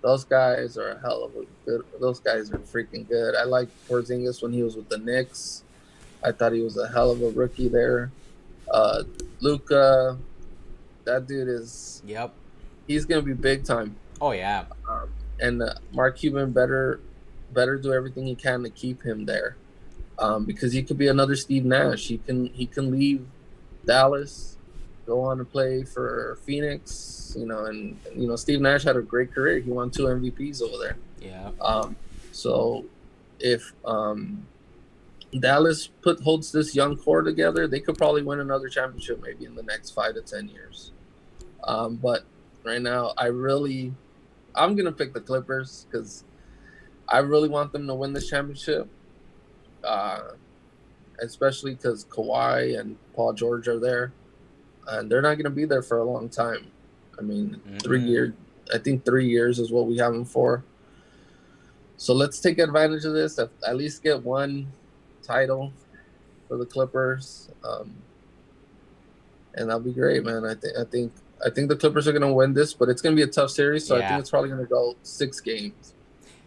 Those guys are a hell of a good. Those guys are freaking good. I liked Porzingis when he was with the Knicks. I thought he was a hell of a rookie there. Uh, Luca, that dude is Yep. he's gonna be big time. Oh yeah. And Mark Cuban better do everything he can to keep him there, because he could be another Steve Nash. He can leave Dallas, go on to play for Phoenix. And Steve Nash had a great career. He won 2 MVPs over there. Yeah. So if Dallas holds this young core together, they could probably win another championship maybe in the next 5 to 10 years. But right now, I'm gonna pick the Clippers because I really want them to win this championship, uh, especially because Kawhi and Paul George are there, and they're not gonna be there for a long time. I mean, three Mm-mm. years. I think 3 years is what we have them for. So let's take advantage of this. At least get one title for the Clippers, and that'll be great, man. I think the Clippers are gonna win this, but it's gonna be a tough series. So I think Yeah. it's probably gonna go 6 games.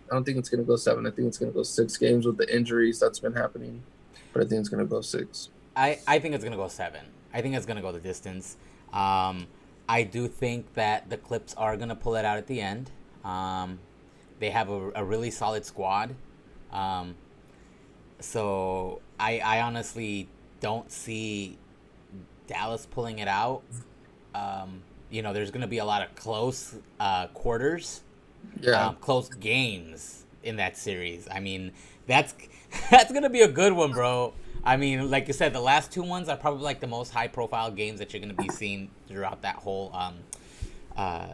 I don't think it's gonna go 7. I think it's gonna go 6 games with the injuries that's been happening, but I think it's gonna go 6. I think it's gonna go 7. I think it's gonna go the distance. Um, I do think that the Clips are gonna pull it out at the end. Um, they have a really solid squad. Um, so I honestly don't see Dallas pulling it out. There's going to be a lot of close quarters, Yeah, close games in that series. I mean, that's that's going to be a good one, bro. I mean, like you said, the last 2 ones are probably like the most high profile games that you're going to be seeing throughout that whole uh,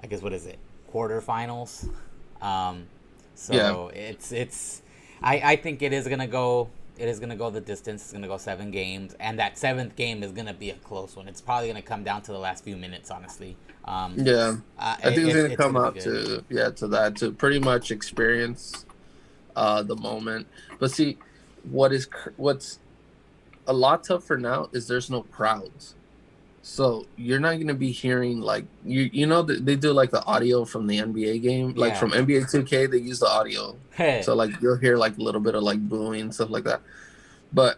I guess what is it, quarterfinals. Um, yeah, so I think it is gonna go. It is gonna go the distance. It's gonna go 7 games, and that seventh game is gonna be a close one. It's probably gonna come down to the last few minutes, honestly. yeah. I think it's gonna It's come gonna be out good. to that to pretty much experience the moment. But see, what's a lot tougher now is there's no crowds. So you're not gonna be hearing like they do like the audio from the NBA game, like Yeah. from NBA 2K, they use the audio. Hey. So like you'll hear like a little bit of like booing and stuff like that. But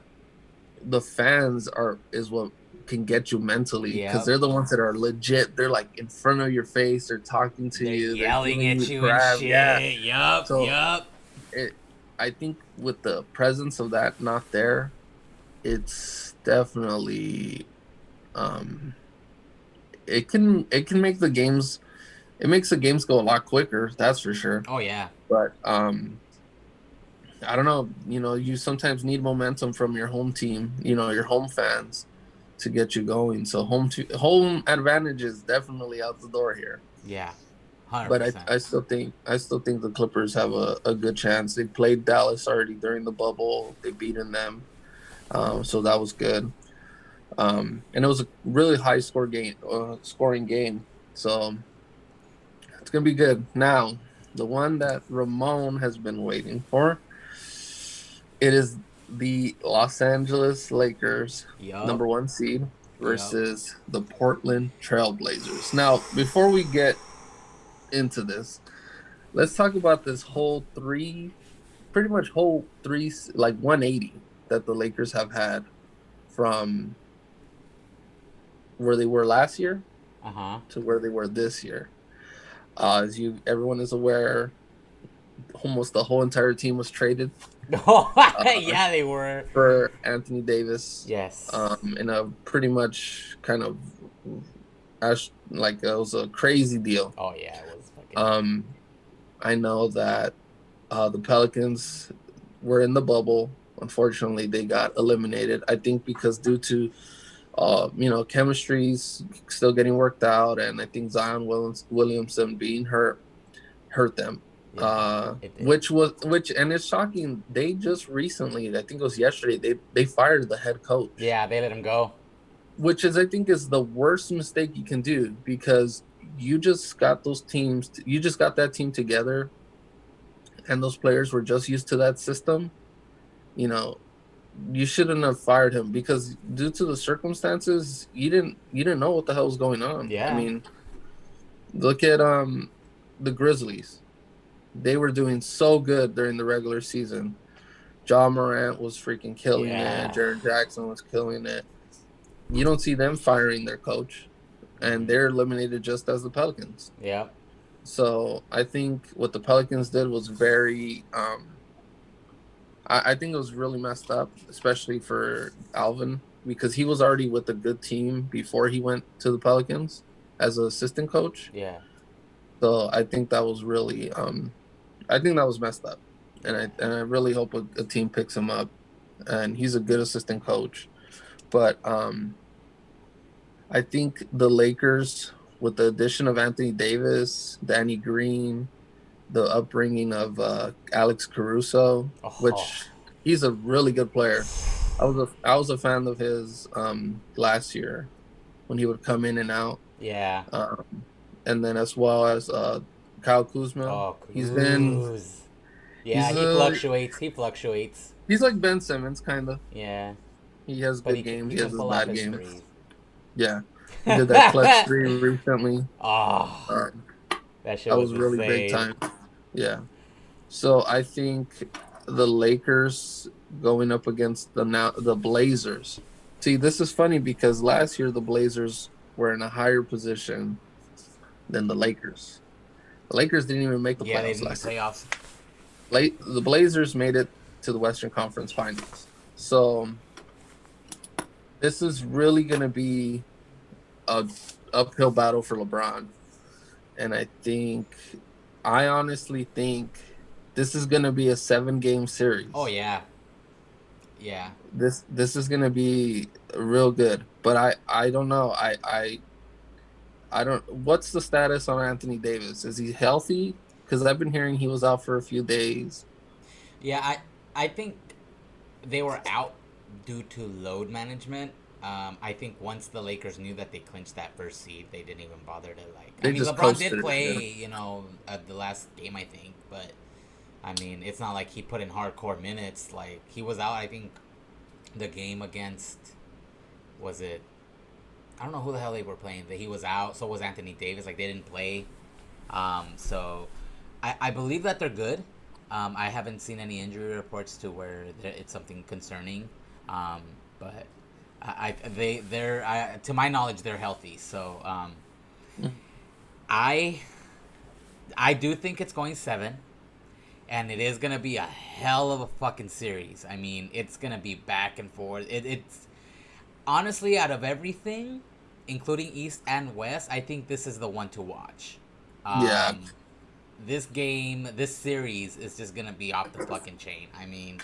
the fans are is what can get you mentally because Yep. they're the ones that are legit. They're like in front of your face. They're talking to They're you. They're yelling giving at you you and crap. Yeah. shit. Yup, So yup. it, I think with the presence of that not there, it's definitely um, it can make the games. It makes the games go a lot quicker. That's for sure. Oh yeah. But I don't know. You sometimes need momentum from your home team. Your home fans to get you going. So home advantage is definitely out the door here. Yeah. 100%. But I still think the Clippers have a good chance. They played Dallas already during the bubble. They beaten them, so that was good. And it was a really high scoring game. So it's gonna be good. Now, the one that Ramon has been waiting for, it is the Los Angeles Lakers, Yup. number one seed, Yup. versus the Portland Trailblazers. Now, before we get into this, let's talk about this pretty much whole three, like 180 that the Lakers have had from where they were last year Uh-huh. to where they were this year. Everyone is aware, almost the whole entire team was traded Oh, uh, yeah, they were. for Anthony Davis, Yes. in a pretty much kind of like it was a crazy deal. Oh yeah, it was fucking. Um, I know that the Pelicans were in the bubble. Unfortunately, they got eliminated. I think because due to chemistry's still getting worked out, and I think Williamson being hurt them. Yeah, it did. Which and it's shocking. They just recently, I think it was yesterday, they fired the head coach, Yeah, they let him go. which is I think is the worst mistake you can do because you just got that team together, and those players were just used to that system. You know, you shouldn't have fired him because due to the circumstances, you didn't know what the hell was going on. I Yeah. mean, look at the Grizzlies. They were doing so good during the regular season. Ja Morant was freaking killing it. Yeah. Jaren Jackson was killing it. You don't see them firing their coach, and they're eliminated just as the Pelicans. Yep. So I think what the Pelicans did was very I think it was really messed up, especially for Alvin, because he was already with a good team before he went to the Pelicans as an assistant coach. Yeah. So I think that was really, I think that was messed up, and I really hope a team picks him up, and he's a good assistant coach. But I think the Lakers, with the addition of Anthony Davis, Danny Green, the upbringing of Alex Caruso, Oh. which he's a really good player. I was a fan of his last year when he would come in and out, Yeah. and then as well as Kyle Kuzma. Oh, He's been Cruz. Yeah, he's he a fluctuates. He fluctuates. he's like Ben Simmons kind of. Yeah, He has but good games. he He has can his pull off bad his games. threes. Yeah, he did that clutch three recently. Oh, Um, that shit that was was really big insane. time. Yeah. So I think the Lakers going up against the Blazers. See, this is funny because last year the Blazers were in a higher position than the Lakers. The Lakers didn't even make the Yeah, they playoffs didn't make last year. playoffs. The Blazers made it to the Western Conference Finals. So this is really going to be a uphill battle for LeBron, and I honestly think this is going to be a 7-game Oh series. yeah, yeah. This is going to be real good, but I don't know. I don't. What's the status on Anthony Davis? Is he healthy? Because I've been hearing he was out for a few days. Yeah, I think they were out due to load management. I think once the Lakers knew that they clinched that first seed, they didn't even bother to like. I They mean, just LeBron did coasted. play, Yeah. at the last game, I think, but I mean, it's not like he put in hardcore minutes. Like he was out. I think the game against was it? I don't know who the hell they were playing. That he was out. So was Anthony Davis. Like they didn't play. So I believe that they're good. I haven't seen any injury reports to where it's something concerning. But to my knowledge they're healthy. So Mm. I I do think it's going 7, and it is gonna be a hell of a fucking series. I mean, it's gonna be back and forth. It's honestly, out of everything, including East and West, I think this is the one to watch. Yeah, Um, this series is just gonna be off the fucking chain. I mean,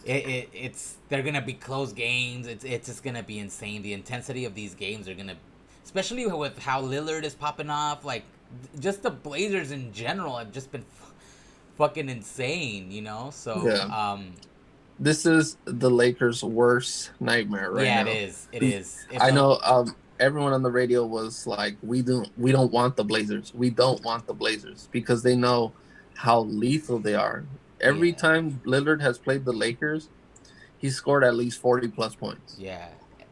it's they're gonna be close games. It's just gonna be insane. The intensity of these games are gonna, especially with how Lillard is popping off. Like, just the Blazers in general have just been fucking insane. So yeah. This is the Lakers' worst nightmare right yeah, it now. is. It is. If I the know everyone on the radio was like, we don't want the Blazers. We don't want the Blazers because they know how lethal they are. Every Yeah, time Lillard has played the Lakers, he scored at least 40 plus points. yeah,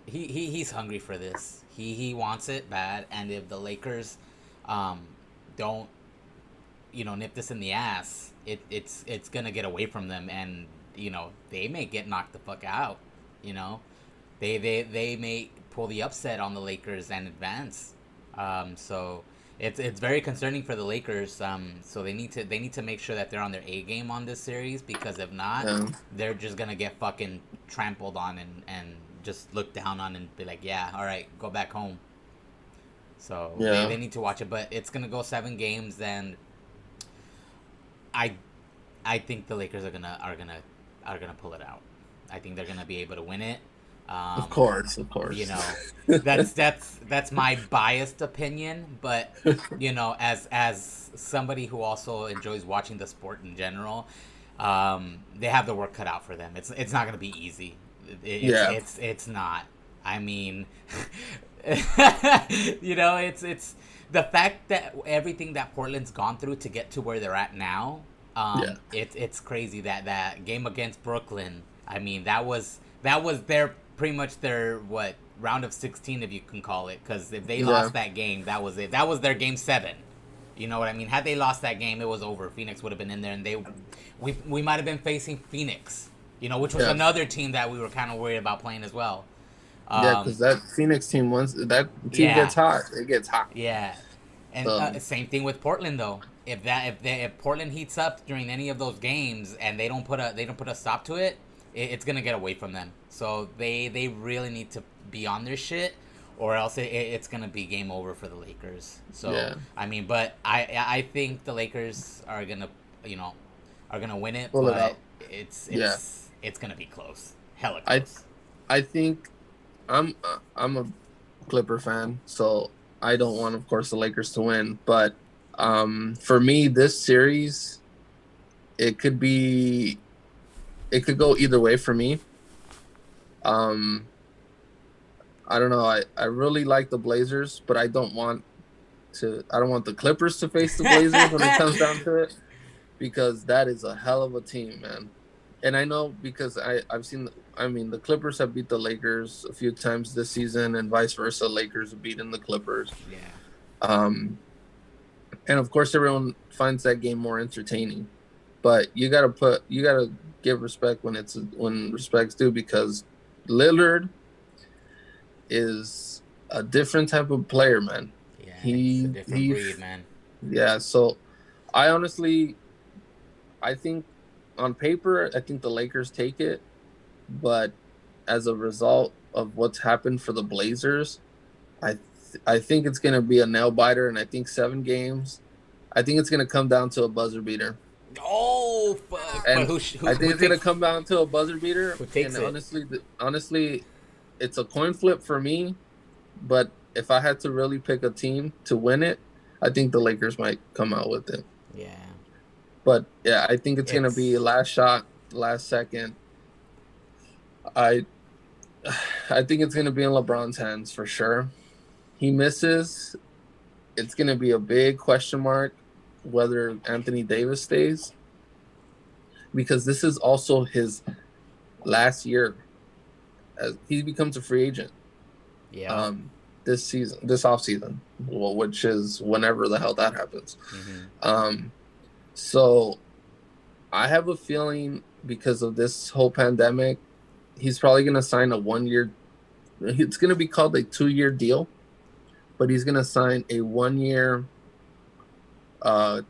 he's hungry for this. He wants it bad, and if the Lakers, um, don't nip this in the ass, it's gonna get away from them, and they may get knocked the fuck out. You know, they may pull the upset on the Lakers and advance. So it's very concerning for the Lakers. So they need to make sure that they're on their A game on this series, because if not, Yeah, they're just gonna get fucking trampled on and just looked down on and be like, yeah, all right, go back home. So they yeah. need to watch it, but it's gonna go 7 games, and I I think the Lakers are gonna pull it out. I think they're gonna be able to win it. Of Um, course, of you course. know, that's my biased opinion, but as somebody who also enjoys watching the sport in general, they have the work cut out for them. It's not gonna be easy. Yeah, It's not. I mean, it's the fact that everything that Portland's gone through to get to where they're at now. yeah, It's crazy that game against Brooklyn. I mean, that was their pretty much their what round of 16, if you can call it, because if they yeah, lost that game, that was it. That was their game 7. You know what I mean? Had they lost that game, it was over. Phoenix would have been in there, and we might have been facing Phoenix. Which was yeah, another team that we were kind of worried about playing as well. yeah. Because Um, that Phoenix team, once that team yeah, gets hot, it gets hot. yeah, and So same thing with Portland though. If Portland heats up during any of those games and they don't put a stop to it, it's gonna get away from them. So they really need to be on their shit, or else it's gonna be game over for the Lakers. So yeah, I mean, but I think the Lakers you know are gonna win it, pull it but out. it's Yeah, it's it's gonna be close, hella I close. I think I'm a Clipper fan, so I don't want, of course, the Lakers to win. But for me, this series, it could be, it could go either way for me. Um, I don't know. I really like the Blazers, but I don't want the Clippers to face the Blazers when it comes down to it, because that is a hell of a team, man. And I know because I've seen. I mean, the Clippers have beat the Lakers a few times this season, and vice versa. Lakers have beaten the Clippers. Yeah. Um, and of course, everyone finds that game more entertaining. But you gotta give respect when respect's due, because Lillard is a different type of player, man. Yeah, it's a He different he breed, man. yeah. So I honestly, I think on paper, I think the Lakers take it, but as a result of what's happened for the Blazers, I think it's gonna be a nail biter, and I think 7 games. I think it's gonna come down to a buzzer beater, Oh fuck! But and who sh- I think who it's gonna takes come down to a buzzer beater. who And takes it? honestly, it's a coin flip for me. But if I had to really pick a team to win it, I think the Lakers might come out with it. Yeah, But yeah, I think it's gonna be it's last shot, last second. I I think it's gonna be in LeBron's hands for sure. He misses, it's gonna be a big question mark whether Anthony Davis stays, because this is also his last year as he becomes a free agent. yeah. Um, this season, this off season, well, which is whenever the hell that happens. Hmm. Um, so I have a feeling, because of this whole pandemic, he's probably gonna sign a 1 year it's going to be called a 2-year deal, but he's going to sign a 1-year, uh,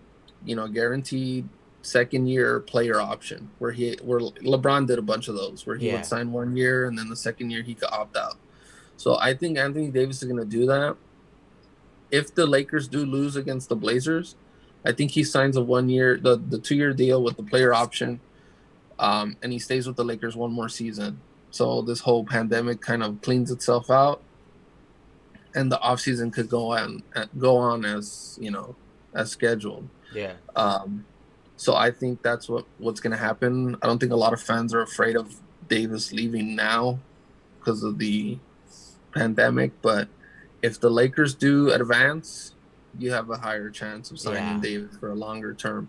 guaranteed second year player option where LeBron did a bunch of those where he would Yeah. sign 1 year and then the second year he could opt out. So I think Anthony Davis is going to do that. If the Lakers do lose against the Blazers, I think he signs a 1-year, the 2-year deal with the player option, and he stays with the Lakers one more season. So this whole pandemic kind of cleans itself out, and the offseason could go on as as scheduled. Yeah. So I think that's what's going to happen. I don't think a lot of fans are afraid of Davis leaving now because of the pandemic, but if the Lakers do advance, you have a higher chance of signing Davis for a longer term.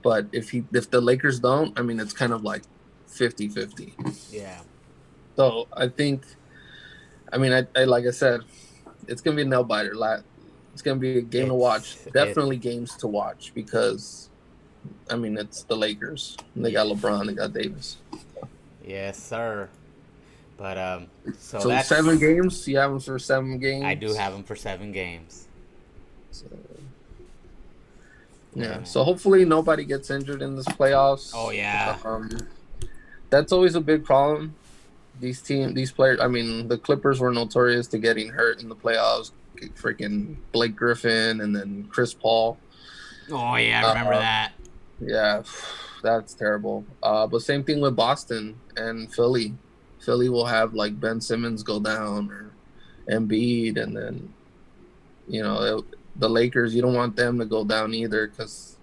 But if the Lakers don't, I mean, it's kind of like 50-50. Yeah. So I think, I mean, I like I said, it's gonna be a nail biter. It's gonna be a game to watch. Definitely games to watch because, I mean, it's the Lakers. They got LeBron. They got Davis. Yes, sir. But so that's 7 games. You have them for 7 games. I do have them for 7 games. So, yeah. So hopefully nobody gets injured in this playoffs. Oh yeah. That's always a big problem. These players. I mean, the Clippers were notorious to getting hurt in the playoffs. Freaking Blake Griffin and then Chris Paul. Oh yeah, I remember that. Yeah, that's terrible. But same thing with Boston and Philly. Philly will have like Ben Simmons go down or Embiid, and then the Lakers. You don't want them to go down either, because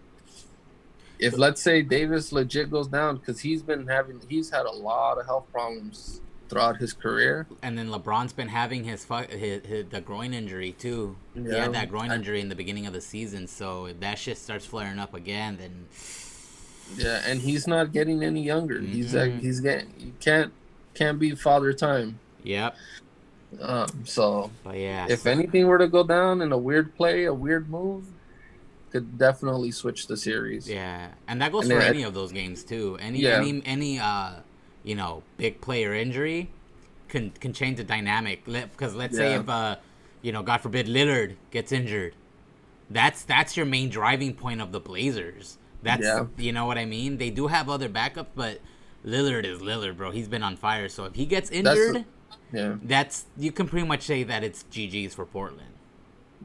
if let's say Davis legit goes down, because he's had a lot of health problems throughout his career, and then LeBron's been having his the groin injury too. Yeah, he had that groin injury in the beginning of the season, so if that shit starts flaring up again, then yeah, and he's not getting any younger. Mm-hmm. He's getting can't be father time. Yep. So, but yeah, if anything were to go down in a weird play, a weird move, could definitely switch the series. Yeah, and that goes for any of those games too. Any big player injury can change the dynamic. Because let's say if God forbid Lillard gets injured, that's your main driving point of the Blazers. You know what I mean? They do have other backups, but Lillard is Lillard, bro. He's been on fire. So if he gets injured, you can pretty much say that it's GG's for Portland.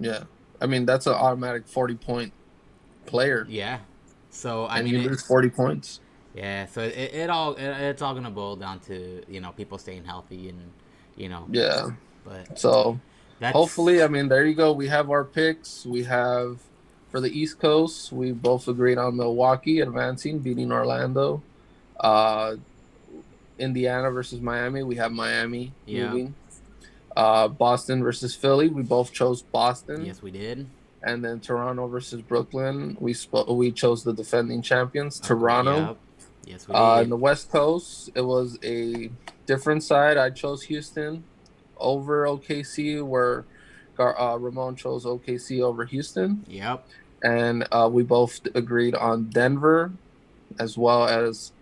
Yeah, I mean that's an automatic 40-point player. Yeah, so I mean you lose 40 points. Yeah, so it's all gonna boil down to people staying healthy and Yeah, but so hopefully, I mean, there you go. We have our picks. We have for the East Coast. We both agreed on Milwaukee advancing, beating Orlando. Indiana versus Miami. We have Miami moving. Boston versus Philly. We both chose Boston. Yes, we did. And then Toronto versus Brooklyn. We chose the defending champions, Toronto. Yep. Yes, we did. In the West Coast, it was a different side. I chose Houston over OKC, where Ramon chose OKC over Houston. Yep. And we both agreed on Denver, as well as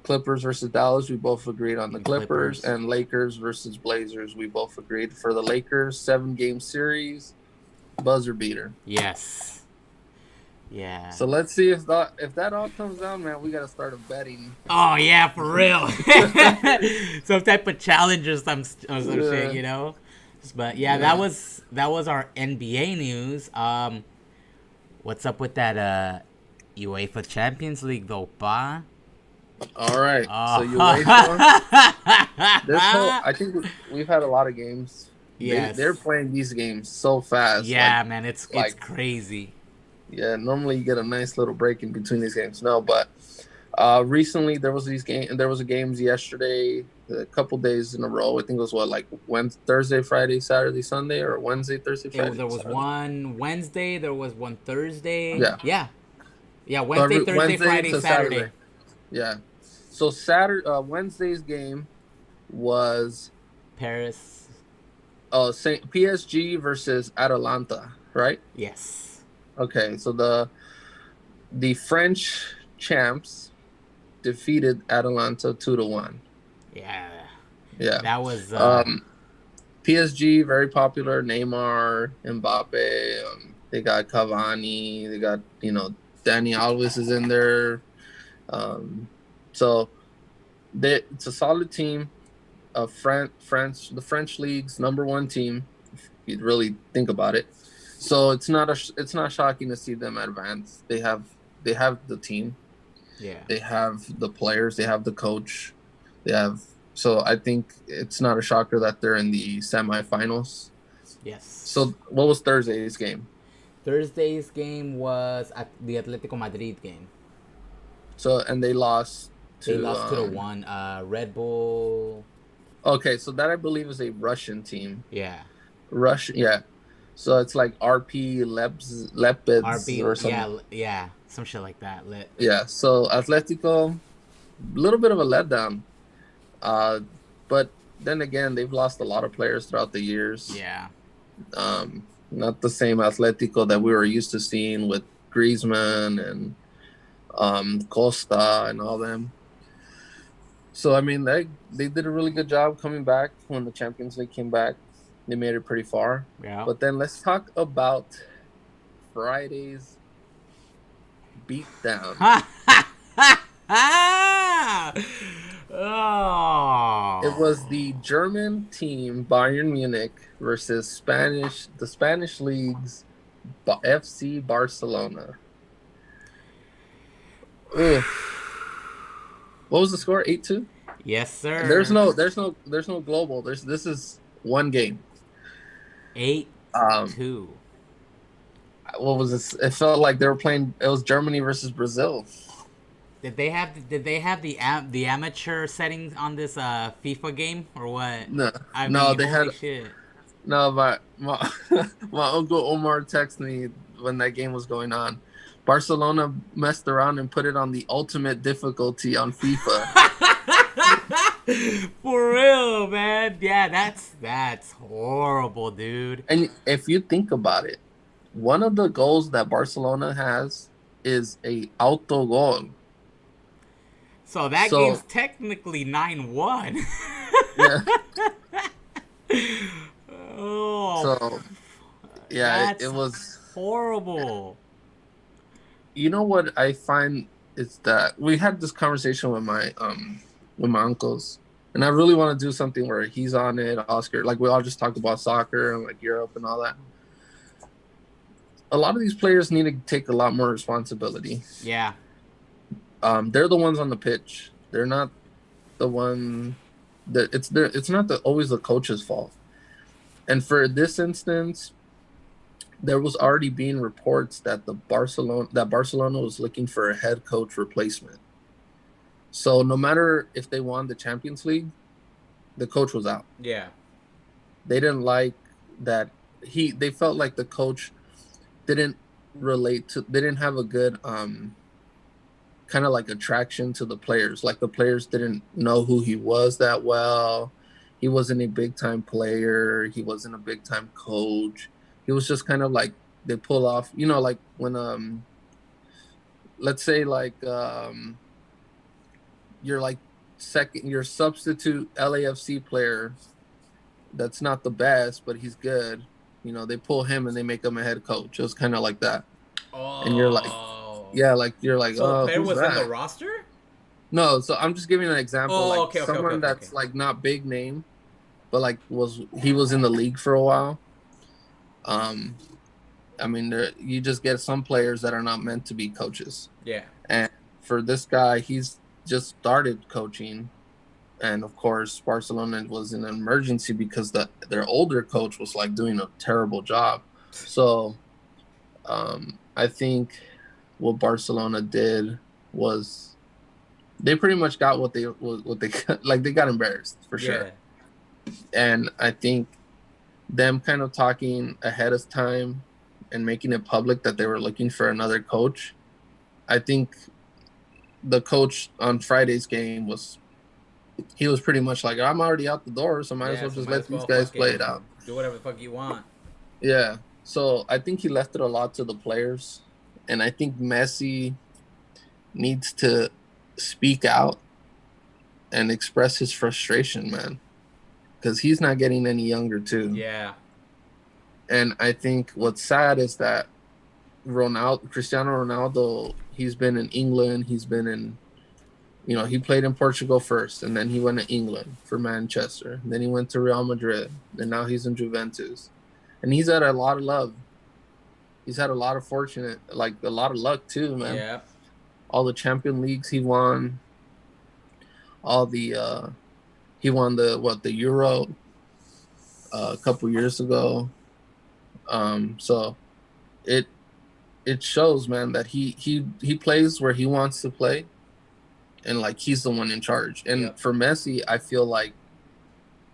Clippers versus Dallas. We both agreed on the Clippers. And Lakers versus Blazers. We both agreed for the Lakers 7-game series, buzzer beater. Yes. Yeah. So let's see if that all comes down, man. We gotta start a betting. Oh yeah, for real. Some type of challenge or some shit, But that was our NBA news. What's up with that UEFA Champions League though, pa? All right. So UEFA. I think we've had a lot of games. Yes. They're playing these games so fast. Yeah, man, it's crazy. Yeah, normally you get a nice little break in between these games. No, but recently there was games yesterday, a couple days in a row. I think it was Wednesday, Thursday, Friday, Saturday, Sunday, or Wednesday, Thursday, Friday. There was Saturday. One Wednesday, there was one Thursday. Yeah. Wednesday, Thursday, Friday, Saturday. Yeah. So Wednesday's game was Paris. PSG versus Atalanta, right? Yes. Okay, so the French champs defeated Atalanta 2-1. Yeah. Yeah. That was PSG very popular. Neymar, Mbappe. They got Cavani. They got Danny Alves is in there. Um, so it's a solid team. France, the French league's number one team. If you really think about it, so it's not shocking to see them advance. They have the team, Yeah. they have the players, they have the coach, they have. So I think it's not a shocker that they're in the semifinals. Yes. So what was Thursday's game? Thursday's game was at the Atletico Madrid game. So and they lost They to lost to the one Red Bull. okay, so that I believe is a Russian team. Yeah. Russian, yeah. So it's like RP Lepids RB. or Yeah. some. Yeah. Some shit like that. Lit. Yeah. So Atletico, a little bit of a letdown. Uh, but then again, they've lost a lot of players throughout the years. Yeah. Not the same Atletico that we were used to seeing with Griezmann and Costa and all them. So I mean, they did a really good job coming back when the Champions League came back. They made it pretty far. Yeah. But then let's talk about Friday's beatdown. It Oh. was the German team Bayern Munich versus the Spanish league's FC Barcelona. Ugh. What was the score? 8-2. Yes, There's sir. no there's no there's no global. This is one game. Eight Um, two. what was this? It felt like they were playing. It was Germany versus Brazil. Did they have the amateur settings on this FIFA game or what? No, I no, mean, they had holy shit. no. My my uncle Omar texted me when that game was going on. Barcelona messed around and put it on the ultimate difficulty on FIFA. For real, man. Yeah, that's horrible, dude. And if you think about it, one of the goals that Barcelona has is a autogol. So that game's So technically 9-1. yeah, Oh, so yeah, it that's was. horrible. You know what I find is that we had this conversation with my uncles, and I really want to do something where he's on it, Oscar. Like we all just talked about soccer and like Europe and all that. A lot of these players need to take a lot more responsibility. Yeah. They're the ones on the pitch. They're not the one that it's not always the coach's fault. And for this instance, there was already being reports that Barcelona was looking for a head coach replacement. So no matter if they won the Champions League, the coach was out. Yeah. They didn't like that they felt like the coach didn't they didn't have a good kind of like attraction to the players. Like the players didn't know who he was that well. He wasn't a big time player. He wasn't a big time coach. He was just kind of like they pull off, like when let's say like you're like your substitute LAFC player that's not the best, but he's good. They pull him and they make him a head coach. It was kind of like that. And you're like, Oh. yeah, like you're like, So the oh, player who's was in the that? roster? No, so I'm just giving an example, Oh, like okay, okay, okay, someone okay, that's okay. like not big name, but like he was in the league for a while. Um, I mean, you just get some players that are not meant to be coaches. Yeah. And for this guy, he's just started coaching, and of course, Barcelona was in an emergency because their older coach was like doing a terrible job. So, I think what Barcelona did was they pretty much got what they like. They got embarrassed for sure. Yeah. And I think them kind of talking ahead of time and making it public that they were looking for another coach. I think the coach on Friday's game was pretty much like, I'm already out the door, so might as well just let these guys play it out. Do whatever the fuck you want. Yeah. So I think he left it a lot to the players. And I think Messi needs to speak out and express his frustration, man. because he's not getting any younger too. Yeah. And I think what's sad is that Cristiano Ronaldo, he's been in England, he's been in, he played in Portugal first, and then he went to England for Manchester. Then he went to Real Madrid, and now he's in Juventus. And he's had a lot of love. He's had a lot of fortunate, like a lot of luck too, man. Yeah. All the Champion Leagues he won, all the he won the Euro a couple years ago. So it shows, man, that he plays where he wants to play, and like he's the one in charge. And Yep. for Messi, I feel like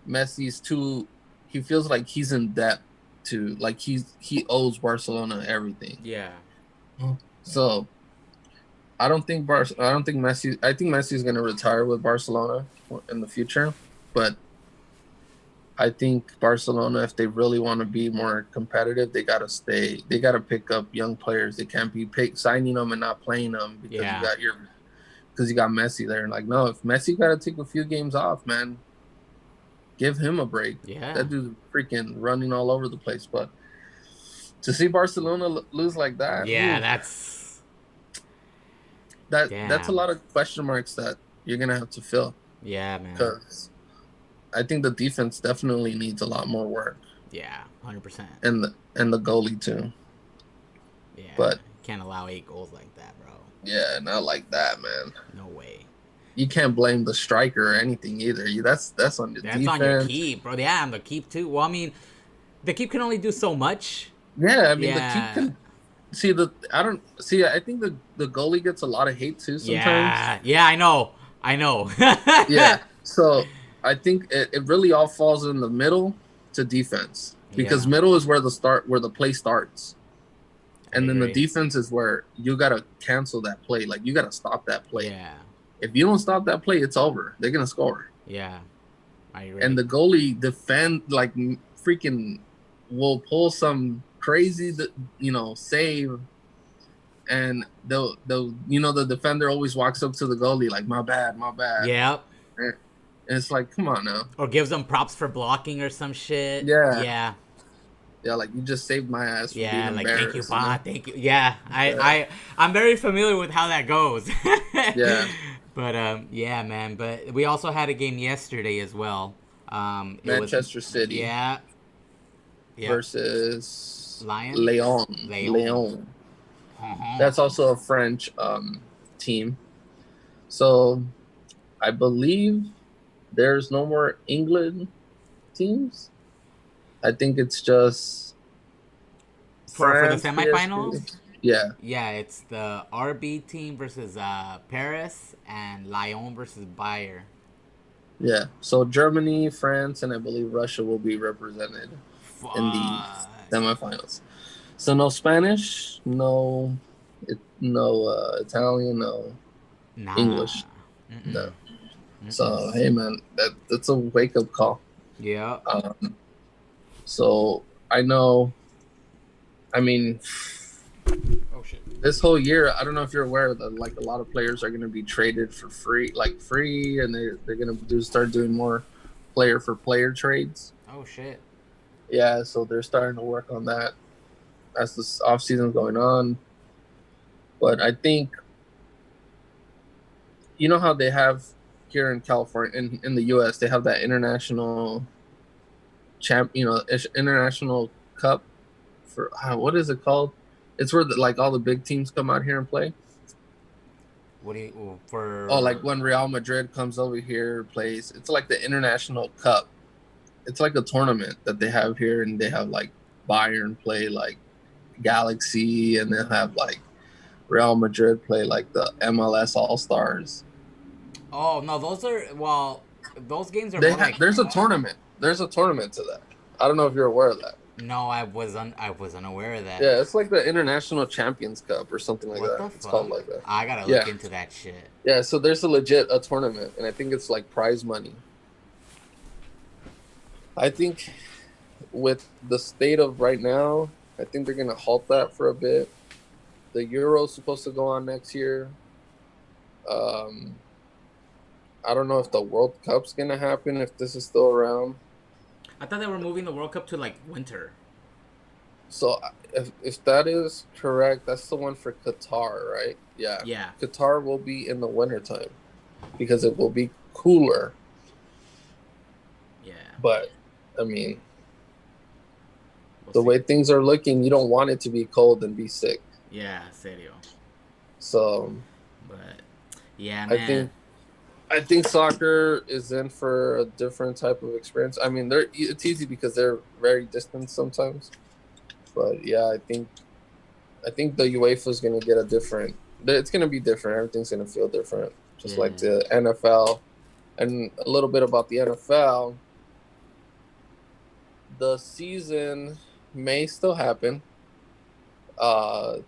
Messi's too. He feels like he's in debt to, like, he owes Barcelona everything. Yeah. So I don't think Messi. I think Messi's going to retire with Barcelona in the future, but I think Barcelona, if they really want to be more competitive, they got to stay. They got to pick up young players. They can't be signing them and not playing them because you got Messi there. And like, no, if Messi got to take a few games off, man, give him a break. Yeah. That dude's freaking running all over the place. But to see Barcelona lose like that, Yeah, that's a lot of question marks that you're gonna have to fill. Yeah, man. Because I think the defense definitely needs a lot more work. Yeah, 100%. And the goalie too. Yeah, but can't allow 8 goals like that, bro. Yeah, not like that, man. No way. You can't blame the striker or anything either. That's on the defense. That's on your keep, bro. Yeah, on the keep too. Well, I mean, the keep can only do so much. Yeah, I mean the keep can. I think the goalie gets a lot of hate too sometimes. Yeah, I know. Yeah, so I think it really all falls in the middle to defense, because middle is where the play starts, and then the defense is where you gotta cancel that play. Like, you gotta stop that play. Yeah. If you don't stop that play, it's over. They're gonna score. Yeah, I agree. And the goalie freaking will pull some crazy, save, and the defender always walks up to the goalie like, my bad. Yep. And it's like, come on now. Or gives them props for blocking or some shit. Yeah. Yeah, like, you just saved my ass from being embarrassed. Thank you, Pa. Thank you. Yeah, I'm very familiar with how that goes. Yeah. But yeah, man. But we also had a game yesterday as well. Manchester City. Yeah. Versus Leon. That's also a French team. So I believe there's no more England teams. I think it's just for the semifinals. Yeah. Yeah, it's the RB team versus Paris and Lyon versus Bayer. Yeah. So Germany, France, and I believe Russia will be represented in the semifinals. So no Spanish, no Italian, no English. No. So hey, man, that's a wake up call. Yeah. So I know. I mean, oh shit. This whole year, I don't know if you're aware that, like, a lot of players are going to be traded for free, and they're going to start doing more player for player trades. Oh shit. Yeah, so they're starting to work on that as this off season going on. But I think, you know how they have here in California, in the U.S., they have that international international cup for what is it called? It's where all the big teams come out here and play. What do you for? Oh, like when Real Madrid comes over here, plays. It's like the International Cup. It's like a tournament that they have here, and they have like Bayern play like Galaxy, and they have like Real Madrid play like the MLS All Stars. Oh no, those games are. There's a tournament. There's a tournament to that. I don't know if you're aware of that. No, I was unaware of that. Yeah, it's like the International Champions Cup or something like that. It's called like that. I gotta look into that shit. Yeah, so there's a tournament, and I think it's like prize money. I think with the state of right now, I think they're gonna halt that for a bit. The Euro's supposed to go on next year. I don't know if the World Cup's gonna happen if this is still around. I thought they were moving the World Cup to like winter. So if that is correct, that's the one for Qatar, right? Yeah. Yeah, Qatar will be in the wintertime because it will be cooler. yeah. But I mean, We'll the see. way things are looking, you don't want it to be cold and be sick. Yeah, serio. So But yeah, I man. think I think soccer is in for a different type of experience. I mean, it's easy because they're very distant sometimes. But yeah, I think the UEFA is going to get a different. It's going to be different. Everything's going to feel different, just like Yeah. the NFL. And a little bit about the NFL. The season may still happen.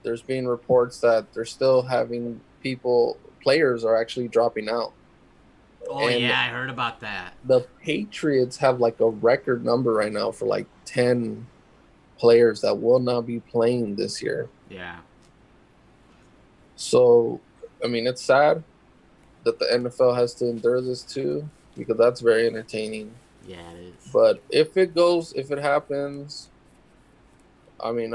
There's been reports that they're still having players are actually dropping out, Oh and yeah, I heard about that. the Patriots have like a record number right now for like 10 players that will not be playing this year. Yeah. So, I mean, it's sad that the NFL has to endure this too, because that's very entertaining. Yeah, it is. But if it happens, I mean,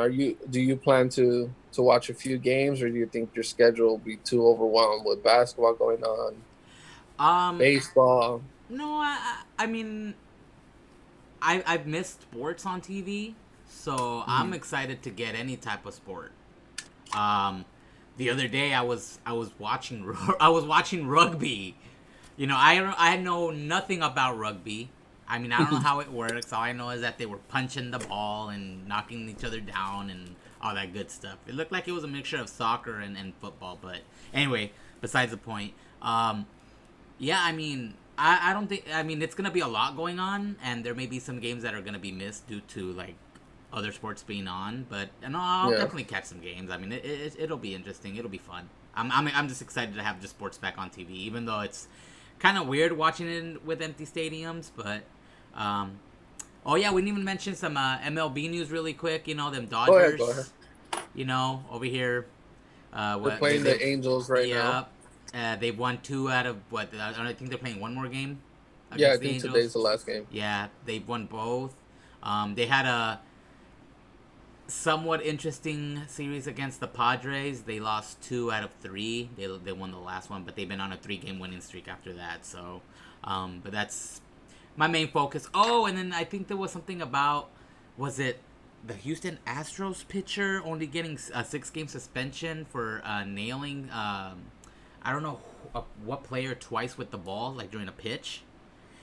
do you plan to watch a few games, or do you think your schedule will be too overwhelmed with basketball going on, Um, baseball? no, I mean, I've missed sports on TV, so I'm Mhm. excited to get any type of sport. Um, the other day I was watching I was watching rugby. You know, I know nothing about rugby. I mean, I don't know how it works. All I know is that they were punching the ball and knocking each other down and all that good stuff. It looked like it was a mixture of soccer and football. But anyway, besides the point. Yeah, I mean, I don't think. I mean, it's gonna be a lot going on, and there may be some games that are gonna be missed due to like other sports being on. But no, I'll Yeah. definitely catch some games. I mean, it'll be interesting. It'll be fun. I'm just excited to have just sports back on TV, even though it's kind of weird watching it with empty stadiums. But um, oh yeah, we didn't even mention some MLB news really quick. You know, them Oh yeah, go ahead. Dodgers. You know, over here, They're what playing the Angels right now. yeah, they've won two out of what? I think they're playing one more game Yeah, I against the think Angels. today's the last game. Yeah, they've won both. They had a somewhat interesting series against the Padres. They lost two out of three. They won the last one, but they've been on a 3 game winning streak after that. So, but that's my main focus. Oh, and then I think there was something about was it the Houston Astros pitcher only getting a 6 game suspension for nailing I don't know what player twice with the ball like during a pitch.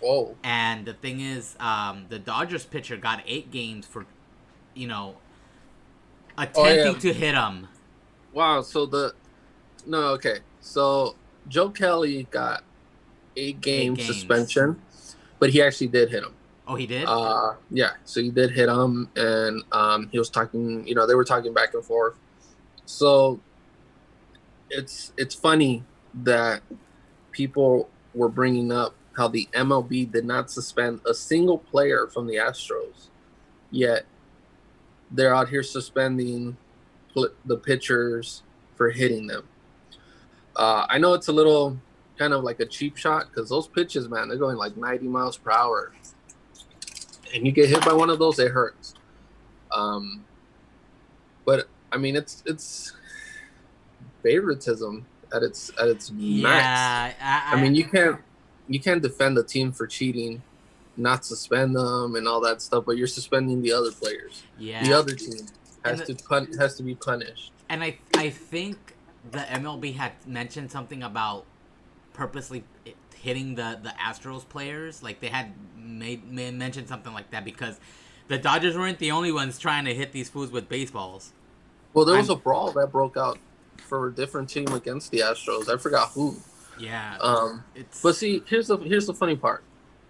Whoa. And the thing is, the Dodgers pitcher got 8 games for, you know, Oh yeah. attempting to hit him. Wow. So no, okay. So Joe Kelly got eight Eight game games. suspension, but he actually did hit him. Oh, he did. Yeah. So he did hit him, and he was talking. They were talking back and forth. So it's funny that people were bringing up how the MLB did not suspend a single player from the Astros, yet they're out here suspending the pitchers for hitting them. I know it's a little kind of like a cheap shot because those pitches, man, they're going like 90 miles per hour, and you get hit by one of those, it hurts. Um, but I mean, it's favoritism at its max. Yeah, I mean, you can't defend the team for cheating, not suspend them and all that stuff, but you're suspending the other players. The yeah, other team and has to be punished. I think the MLB had mentioned something about purposely hitting the Astros players. Like they had mentioned something like that because the Dodgers weren't the only ones trying to hit these fools with baseballs. Well, there was I'm a brawl that broke out for a different team against the Astros. I forgot who. yeah, Um, but it's see, here's the funny part,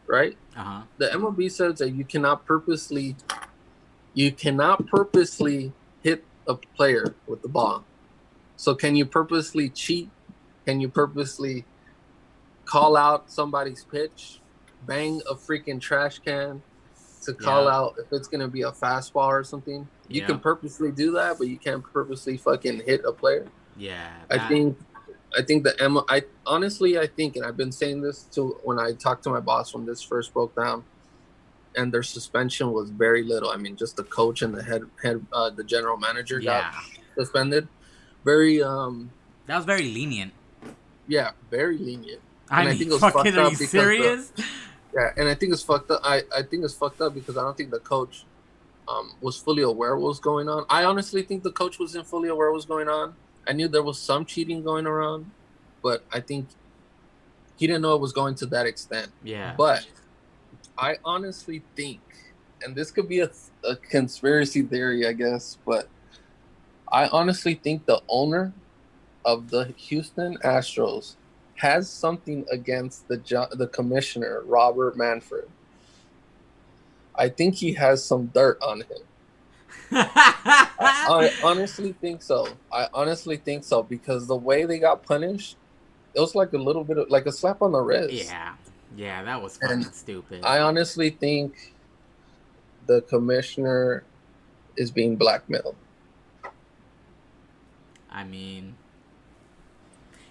right? uh-huh. The MLB says that you cannot purposely hit a player with the ball. So can you purposely cheat? Can you purposely call out somebody's pitch, bang a freaking trash can to call Yeah, out if it's gonna be a fastball or something? You yeah, can purposely do that, but you can't purposely fucking hit a player. yeah. I That think I think the M I honestly I think, and I've been saying this to when I talked to my boss when this first broke down. and their suspension was very little. I mean, just the coach and the general manager got Yeah. suspended. Very That was very lenient. yeah, very lenient. I And I mean, think it was fucking, fucked are you up because the serious? yeah, and I think it's fucked up. I think it's fucked up because I don't think the coach was fully aware what was going on. I honestly think the coach wasn't fully aware what was going on. I knew there was some cheating going around, but I think he didn't know it was going to that extent. Yeah. But I honestly think, and this could be a conspiracy theory, I guess, but I honestly think the owner of the Houston Astros has something against the commissioner, Robert Manfred. I think he has some dirt on him. I honestly think so. I honestly think so because the way they got punished, it was like a little bit of like a slap on the wrist. Yeah. Yeah, that was And fucking stupid. I honestly think the commissioner is being blackmailed. I mean,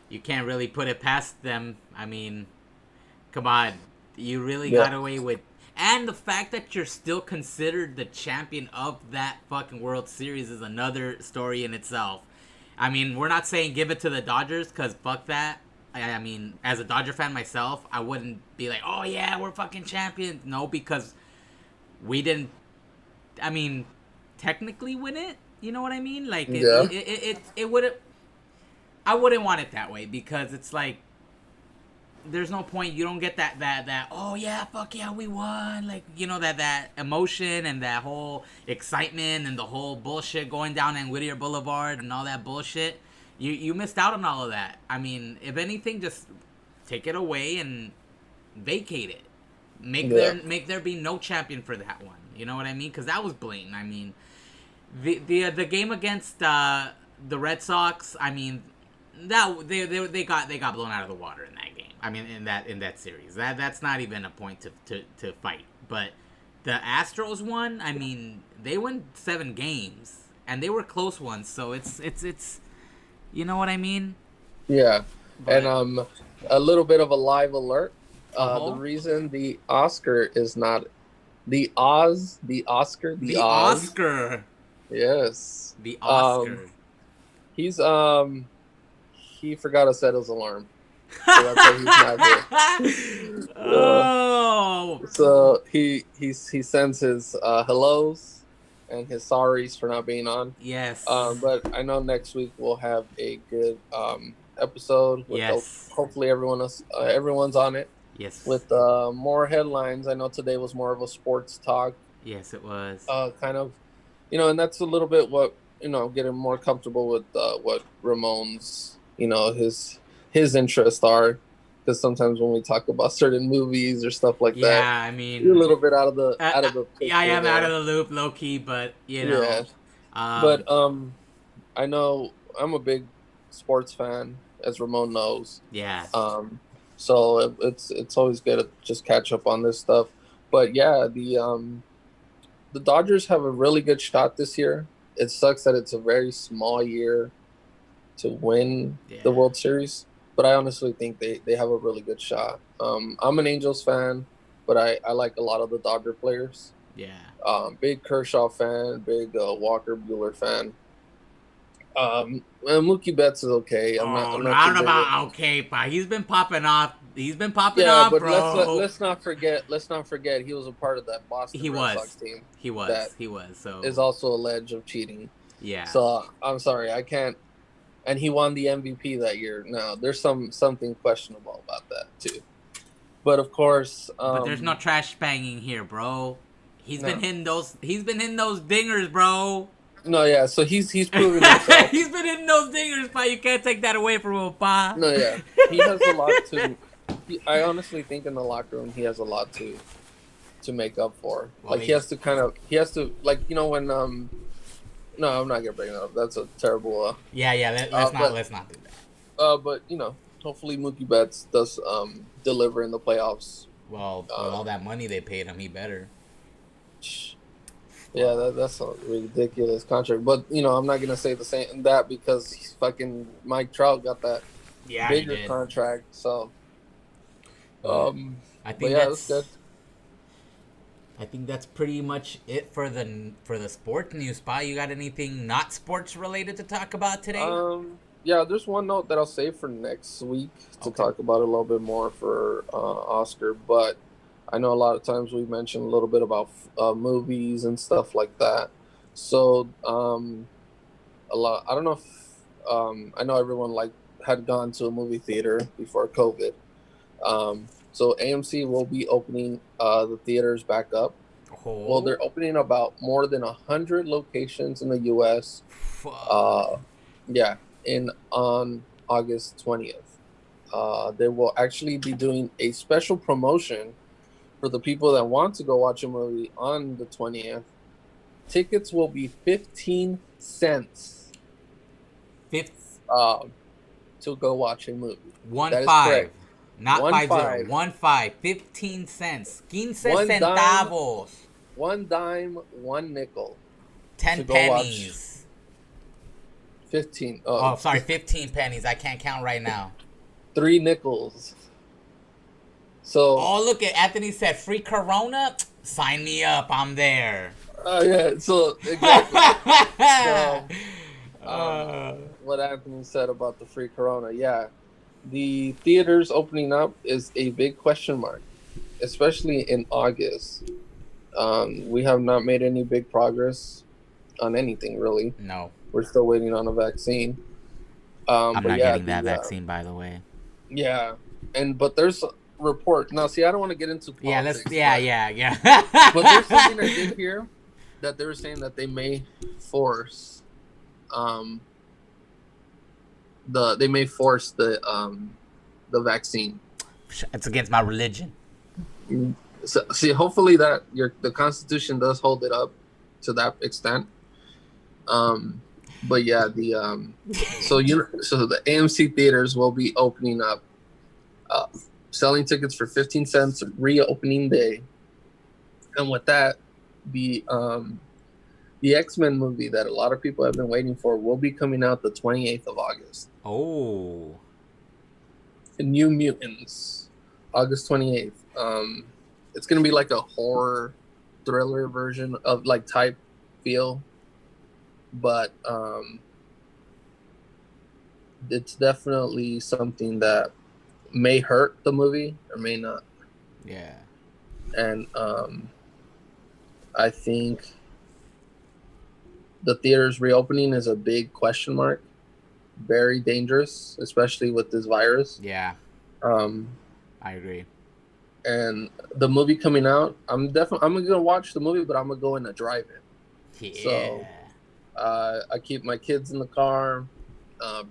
you can't really put it past them. I mean, come on. You really Yeah. got away with. And the fact that you're still considered the champion of that fucking World Series is another story in itself. I mean, we're not saying give it to the Dodgers, because fuck that. I mean, as a Dodger fan myself, I wouldn't be like, oh yeah, we're fucking champions. No, because we didn't, I mean, technically win it. You know what I mean? Like, Yeah. it would have, I wouldn't want it that way, because it's like, there's no point. You don't get that oh yeah, fuck yeah, we won, like, you know, that emotion and that whole excitement and the whole bullshit going down in Whittier Boulevard and all that bullshit. You missed out on all of that. I mean, if anything, just take it away and vacate it. Make there be no champion for that one. You know what I mean? Because that was blatant. I mean, the game against the Red Sox, I mean, that they got blown out of the water in that game. I mean, in that series, that's not even a point to fight. But the Astros one, I mean, they won 7 games and they were close ones. So it's you know what I mean? Yeah. But, And a little bit of a live alert. Uh-huh. The reason the Oscar is not the Oz, the Oscar, the Oz. Oscar, Yes. the Oscar. He's he forgot to set his alarm. So that's why he's not here. Oh. So he sends his hellos and his sorries for not being on. Yes. But I know next week we'll have a good episode. With Yes. Hopefully everyone's on it. Yes. With more headlines. I know today was more of a sports talk. Yes, it was. Kind of, and that's a little bit what getting more comfortable with what Ramon's his interests are, because sometimes when we talk about certain movies or stuff like that, yeah, I mean, you're a little bit out of the yeah, I am out of the loop, low key, but yeah. But I know I'm a big sports fan, as Ramon knows. Yeah. So it's always good to just catch up on this stuff. But yeah, the Dodgers have a really good shot this year. It sucks that it's a very small year to win the World Series, but I honestly think they have a really good shot. I'm an Angels fan, but I like a lot of the Dodger players. Yeah. Big Kershaw fan, big Walker Buehler fan. Mookie Betts is okay. I'm not about okay, but he's been popping off. He's been popping off, but bro. let's not forget. He was a part of that Boston Red Sox team. He was. So is also alleged of cheating. Yeah. So I'm sorry, I can't. And he won the MVP that year. Now there's something questionable about that too. But of course, but there's no trash banging here, bro. He's been hitting those dingers, bro. No, yeah. So he's proven himself. He's been hitting those dingers, pa. You can't take that away from him, pa. No, yeah. He has a lot to. I honestly think in the locker room he has a lot to make up for. Well, like he has to like when No, I'm not gonna bring it up. That's a terrible. Let's not do that. But hopefully Mookie Betts does deliver in the playoffs. Well, with all that money they paid him, he better. Yeah, that's a ridiculous contract. But I'm not gonna say the same because fucking Mike Trout got that bigger contract. So, I think that's good. I think that's pretty much it for the sports news. Spot, you got anything not sports related to talk about today? Yeah, there's one note that I'll save for next week to Okay. talk about a little bit more for Oscar, but I know a lot of times we mentioned a little bit about movies and stuff like that. So, a lot. I don't know if I know everyone like had gone to a movie theater before COVID. So AMC will be opening the theaters back up. Well, Oh, they're opening about more than 100 locations in the U.S. fuck. Uh, yeah, in on August 20th. They will actually be doing a special promotion for the people that want to go watch a movie on the 20th. Tickets will be 15 cents Fifth, uh, to go watch a movie. one That is five. correct. Not One 50. five, 1 5. 15 cents. 15 one dime, centavos. 1 dime, 1 nickel to 10 go watch pennies. 15. Oh, sorry, 15 pennies. I can't count right now. 3 nickels. So, Oh, look at Anthony said free Corona. Sign me up. I'm there. yeah, so exactly. So, uh, what Anthony said about the free Corona, yeah, the theaters opening up is a big question mark, especially in August. We have not made any big progress on anything really. no, We're still waiting on a vaccine. I'm But not yeah, getting that the vaccine, by the way. yeah, and but there's a report now. See, I don't want to get into Yeah, let's. politics, Yeah, but yeah, there's something I yeah. did hear that they were saying that they may force um they may force the vaccine. It's against my religion. So, see, hopefully that the Constitution does hold it up to that extent. Um, but yeah, so the AMC theaters will be opening up, uh, selling tickets for 15 cents reopening day, and with that, the X-Men movie that a lot of people have been waiting for will be coming out the 28th of August. Oh, New Mutants, August 28th. It's gonna be like a horror thriller version of like type feel, but it's definitely something that may hurt the movie or may not. yeah. And I think the theaters reopening is a big question mark, very dangerous, especially with this virus. Yeah, Um, I agree. and the movie coming out, I'm gonna watch the movie, but I'm gonna go in a drive-in. So Yeah. I keep my kids in the car,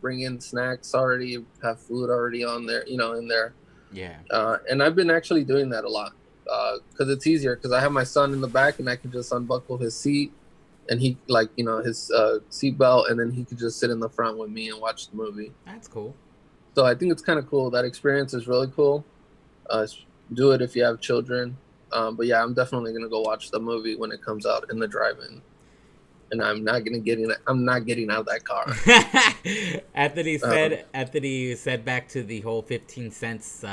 bring in snacks already, have food already on there, in there. Yeah. And I've been actually doing that a lot because it's easier because I have my son in the back and I can just unbuckle his seat and he his seat belt and then he could just sit in the front with me and watch the movie. That's cool. So I think it's kind of cool. That experience is really cool. Uh, do it if you have children. But yeah, I'm definitely gonna go watch the movie when it comes out in the drive-in, and I'm not getting out of that car. Um, Anthony said back to the whole 15 cents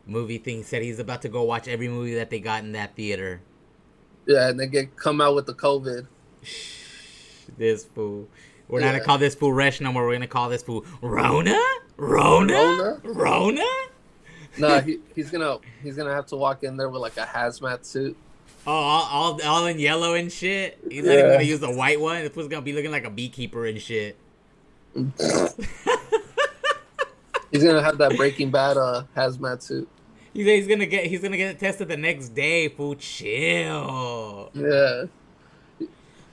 movie thing. He said he's about to go watch every movie that they got in that theater. yeah, and they come out with the COVID. This fool. We're not gonna Yeah, call this fool Resh no more. We're gonna call this fool Rona? Rona? Corona. Rona? No, he's gonna have to walk in there with like a hazmat suit. Oh, all in yellow and shit. He's not even Yeah, gonna use the white one. This fool's gonna be looking like a beekeeper and shit. he's gonna have that Breaking Bad hazmat suit. He's gonna get it tested the next day. Fool, chill. Yeah,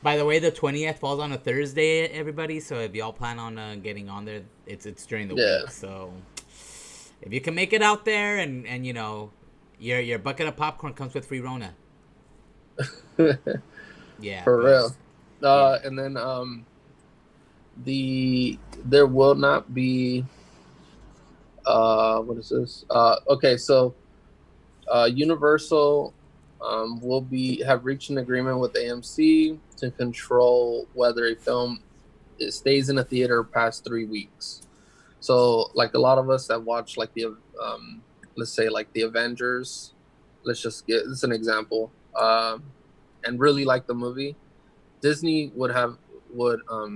By the way, the 20th falls on a Thursday, everybody. So if y'all plan on getting on there, it's during the yeah, week. So if you can make it out there, and your bucket of popcorn comes with free Rona. Yeah, for but real. yeah, And then there will not be what is this? Okay, so Universal will be have reached an agreement with AMC to control whether a film it stays in a theater past 3 weeks. So, like a lot of us that watch like let's say like the Avengers. Let's just get this is an example. and really like the movie, Disney would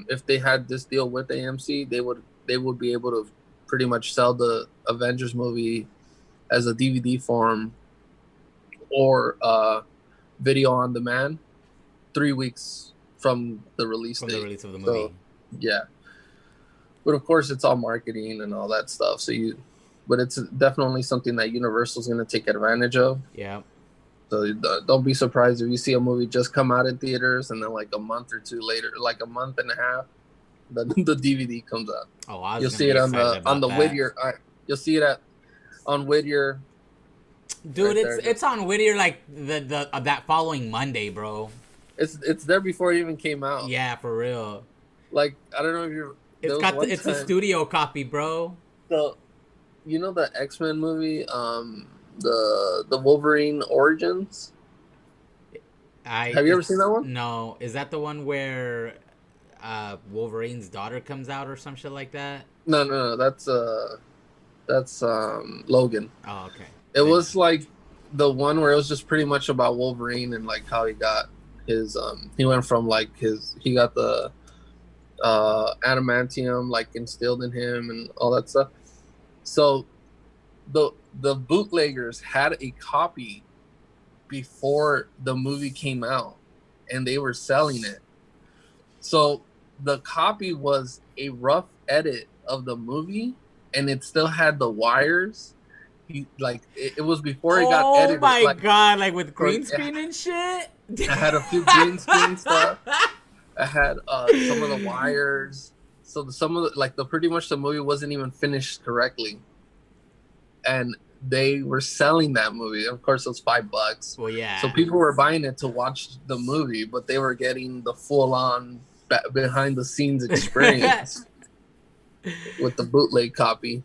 if they had this deal with AMC, they would be able to pretty much sell the Avengers movie as a DVD form or video on demand 3 weeks from the release From the date. release of the So movie. yeah, but of course it's all marketing and all that stuff. But it's definitely something that Universal's going to take advantage of. Yeah. So don't be surprised if you see a movie just come out in theaters and then like a month or two later, like a month and a half, the DVD comes out. Oh, I was You'll gonna see be it excited on about the that. Whittier. You'll see it on Whittier. Dude, Right it's there. it's on Whittier like the that following Monday, bro. It's there before it even came out. Yeah, for real. Like I don't know if you. There It's was got one it's a time. studio copy, bro. So you know the X-Men movie, the Wolverine Origins. Have you ever seen that one? No, is that the one where Wolverine's daughter comes out or some shit like that? No, no, no. That's Logan. Oh, okay. It Then was like the one where it was just pretty much about Wolverine and like how he got his he went from like he got the adamantium like instilled in him and all that stuff. So the bootleggers had a copy before the movie came out and they were selling it. So the copy was a rough edit of the movie and it still had the wires. It was before it got oh edited. my Like god, like with so green screen and shit. I had a few green screen stuff. I had some of the wires. So some of the like the pretty much the movie wasn't even finished correctly, and they were selling that movie. Of course, it was $5. Well, yeah. So people were buying it to watch the movie, but they were getting the full-on behind the scenes experience with the bootleg copy.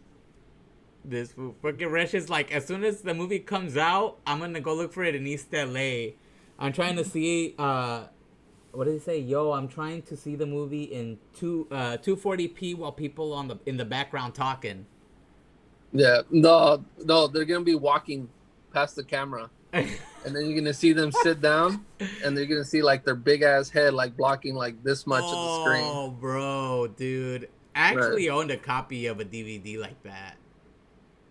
This fucking Resh is like, as soon as the movie comes out, I'm gonna go look for it in East LA. I'm trying to see. What did he say? Yo, I'm trying to see the movie in 240p while people in the background talking. Yeah, no, they're gonna be walking past the camera, and then you're gonna see them sit down, and they're gonna see like their big ass head like blocking like this much of the screen. Oh, bro, dude, I actually owned a copy of a DVD like that.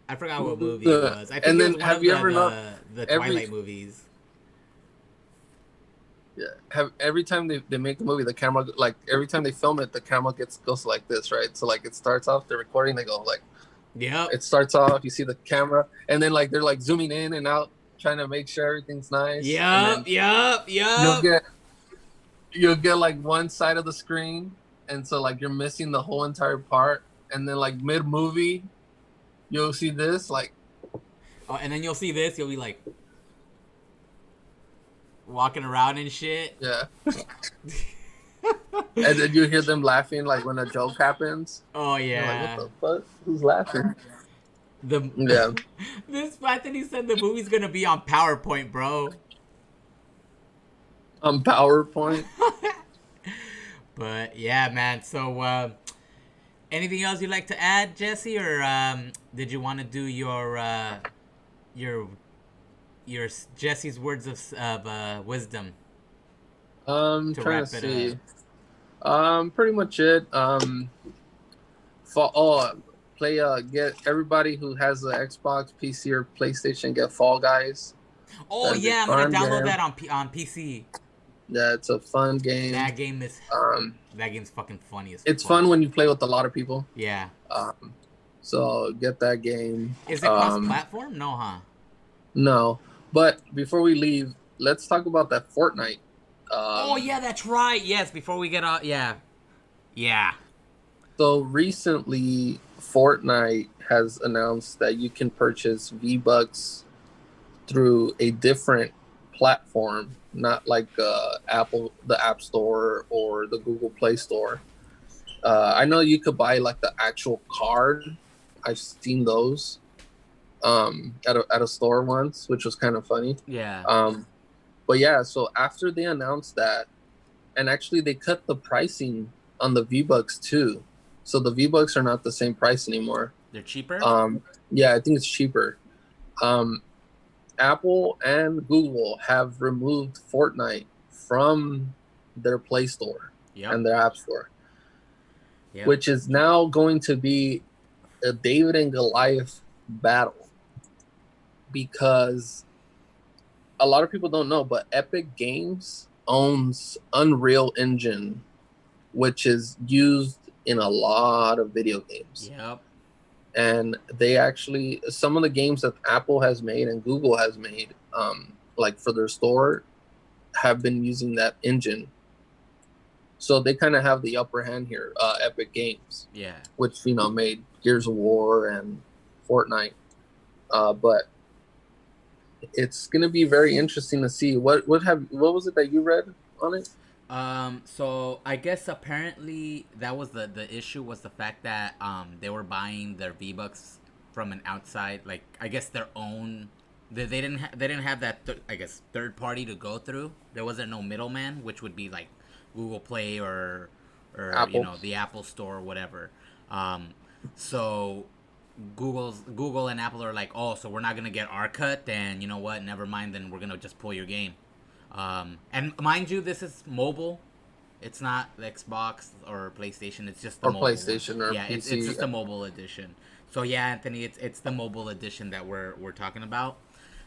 I forgot what movie it was. I think And it then was one have of you ever known the Twilight movies. Yeah, every time they make the movie, the camera like every time they film it, the camera goes like this, right? So like it starts off the recording, they go like. Yep. It starts off, you see the camera, and then like they're like zooming in and out, trying to make sure everything's nice. Yep. You'll get like one side of the screen, and so like you're missing the whole entire part, and then like mid movie, you'll see this like. Oh, and then you'll see this. You'll be like walking around and shit. Yeah. And then you hear them laughing like when a joke happens. Oh yeah. Like, what the fuck? Who's laughing? Yeah. This fact that he said the movie's gonna be on PowerPoint, bro. On PowerPoint. But yeah, man. So, anything else you'd like to add, Jesse, or did you want to do your Jesse's words of wisdom? Trying to see. Pretty much it. Get everybody who has the Xbox, PC, or PlayStation get Fall Guys. Oh yeah, I'm gonna download that on PC. Yeah, it's a fun game. That game's fucking funny as fuck. It's fun when you play with a lot of people. Yeah. So get that game. Is it cross-platform? No, huh? No, but before we leave, let's talk about that Fortnite. Oh yeah, that's right. Yes, before we get out, yeah. So recently, Fortnite has announced that you can purchase V-Bucks through a different platform, not like Apple, the App Store or the Google Play Store. I know you could buy like the actual card. I've seen those at a store once, which was kind of funny. Yeah. But yeah, so after they announced that, and actually they cut the pricing on the V-Bucks too. So the V-Bucks are not the same price anymore. They're cheaper? Yeah, I think it's cheaper. And Apple and Google have removed Fortnite from their Play Store Yep. and their App Store, Yep. which is now going to be a David and Goliath battle because a lot of people don't know, but Epic Games owns Unreal Engine, which is used in a lot of video games. Yep. And they actually, some of the games that Apple has made and Google has made, like for their store, have been using that engine. So they kind of have the upper hand here, Epic Games, Yeah. which, made Gears of War and Fortnite. But it's going to be very interesting to see what was it that you read on it? So I guess apparently that was the issue was the fact that they were buying their V-Bucks from an outside, like I guess their own. They didn't have that I guess third party to go through. There wasn't no middleman, which would be like Google Play or Apple. the Apple Store or whatever. So Google and Apple are like, oh, so we're not gonna get our cut. Then you know what? Never mind. Then we're gonna just pull your game. And mind you, this is mobile. It's not the Xbox or PlayStation. It's just the Or mobile PlayStation one. or Yeah, PC. it's just the mobile edition. So yeah, Anthony, it's the mobile edition that we're talking about.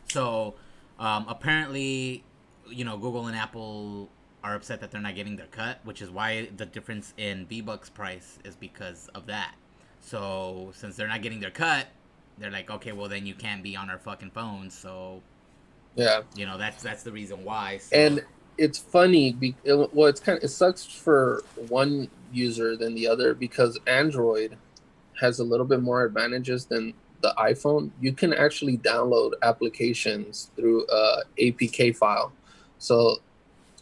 So apparently, Google and Apple are upset that they're not getting their cut, which is why the difference in V-Bucks price is because of that. So since they're not getting their cut, they're like, okay, well then you can't be on our fucking phones. So Yeah. that's the reason why. So. And it's funny. Well, it sucks for one user than the other because Android has a little bit more advantages than the iPhone. You can actually download applications through a APK file. So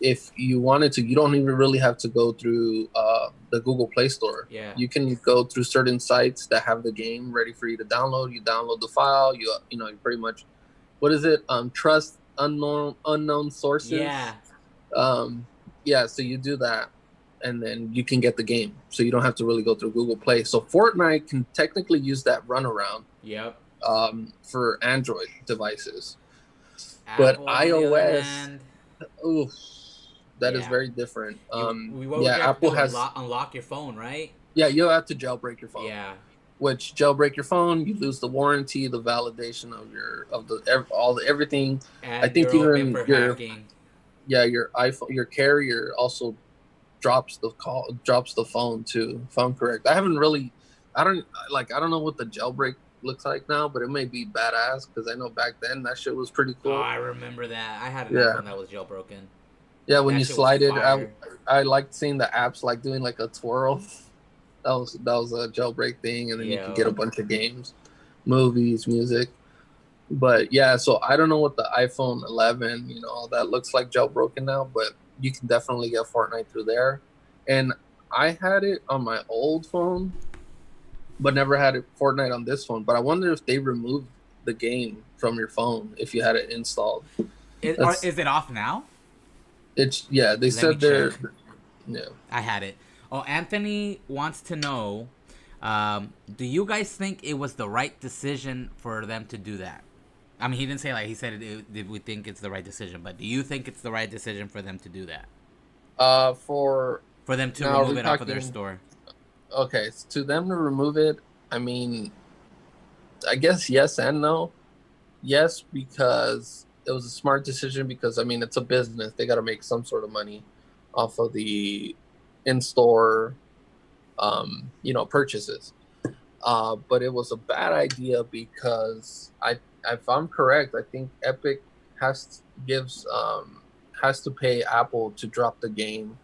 if you wanted to, you don't even really have to go through the Google Play Store. Yeah. You can go through certain sites that have the game ready for you to download. You download the file. You pretty much, what is it? Trust unknown sources. Yeah. Yeah. So you do that, and then you can get the game. So you don't have to really go through Google Play. So Fortnite can technically use that runaround. Yep. For Android devices, Apple, but iOS, oof, that is Yeah. very different. What would Yeah, you have Apple to do? has. Unlock your phone, right? Yeah, you'll have to jailbreak your phone. Yeah. Which jailbreak your phone, you lose the warranty, the validation of all the everything. And I think you're even open for hacking. your iPhone, your carrier also drops the phone too. If I'm correct, I don't know what the jailbreak looks like now, but it may be badass because I know back then that shit was pretty cool. Oh, I remember that. I had an Yeah. iPhone that was jailbroken. Yeah, when That you shit was slide it, fire. I liked seeing the apps like doing like a twirl. That was a jailbreak thing, and then you Yeah. can get a bunch of games, movies, music. But yeah, so I don't know what the iPhone 11, all that looks like jailbroken now, but you can definitely get Fortnite through there. And I had it on my old phone, but never had it Fortnite on this phone. But I wonder if they removed the game from your phone if you had it installed. Is it off now? They said they're. check. Yeah. I had it. Oh, Anthony wants to know, do you guys think it was the right decision for them to do that? I mean, he didn't say he said, did we think it's the right decision? But do you think it's the right decision for them to do that? For them to now, remove it off of their store? Okay, to them to remove it, I mean, I guess yes and no. Yes, because it was a smart decision because, I mean, it's a business. They got to make some sort of money off of the in-store, purchases. But it was a bad idea because if I'm correct, I think Epic has to pay Apple to drop the game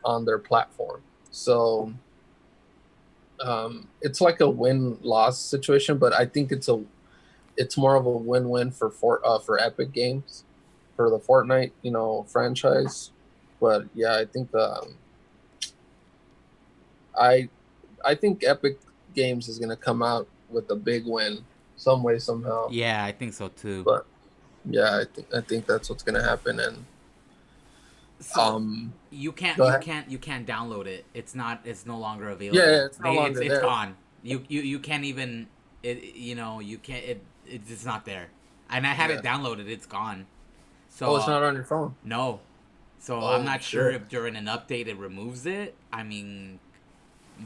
on their platform. So it's like a win-loss situation, but I think it's more of a win-win for Epic Games for the Fortnite franchise. But yeah, I think I think Epic Games is gonna come out with a big win some way somehow. Yeah, I think so too. But yeah, I think that's what's gonna happen. And so you can't download it. It's no longer available. Yeah, it's no longer it's there. gone. You can't even you can't it's not there. and I had Yeah. it downloaded. It's gone. Oh, So it's not on your phone. no. So I'm Oh not sure shit. if during an update it removes it. I mean,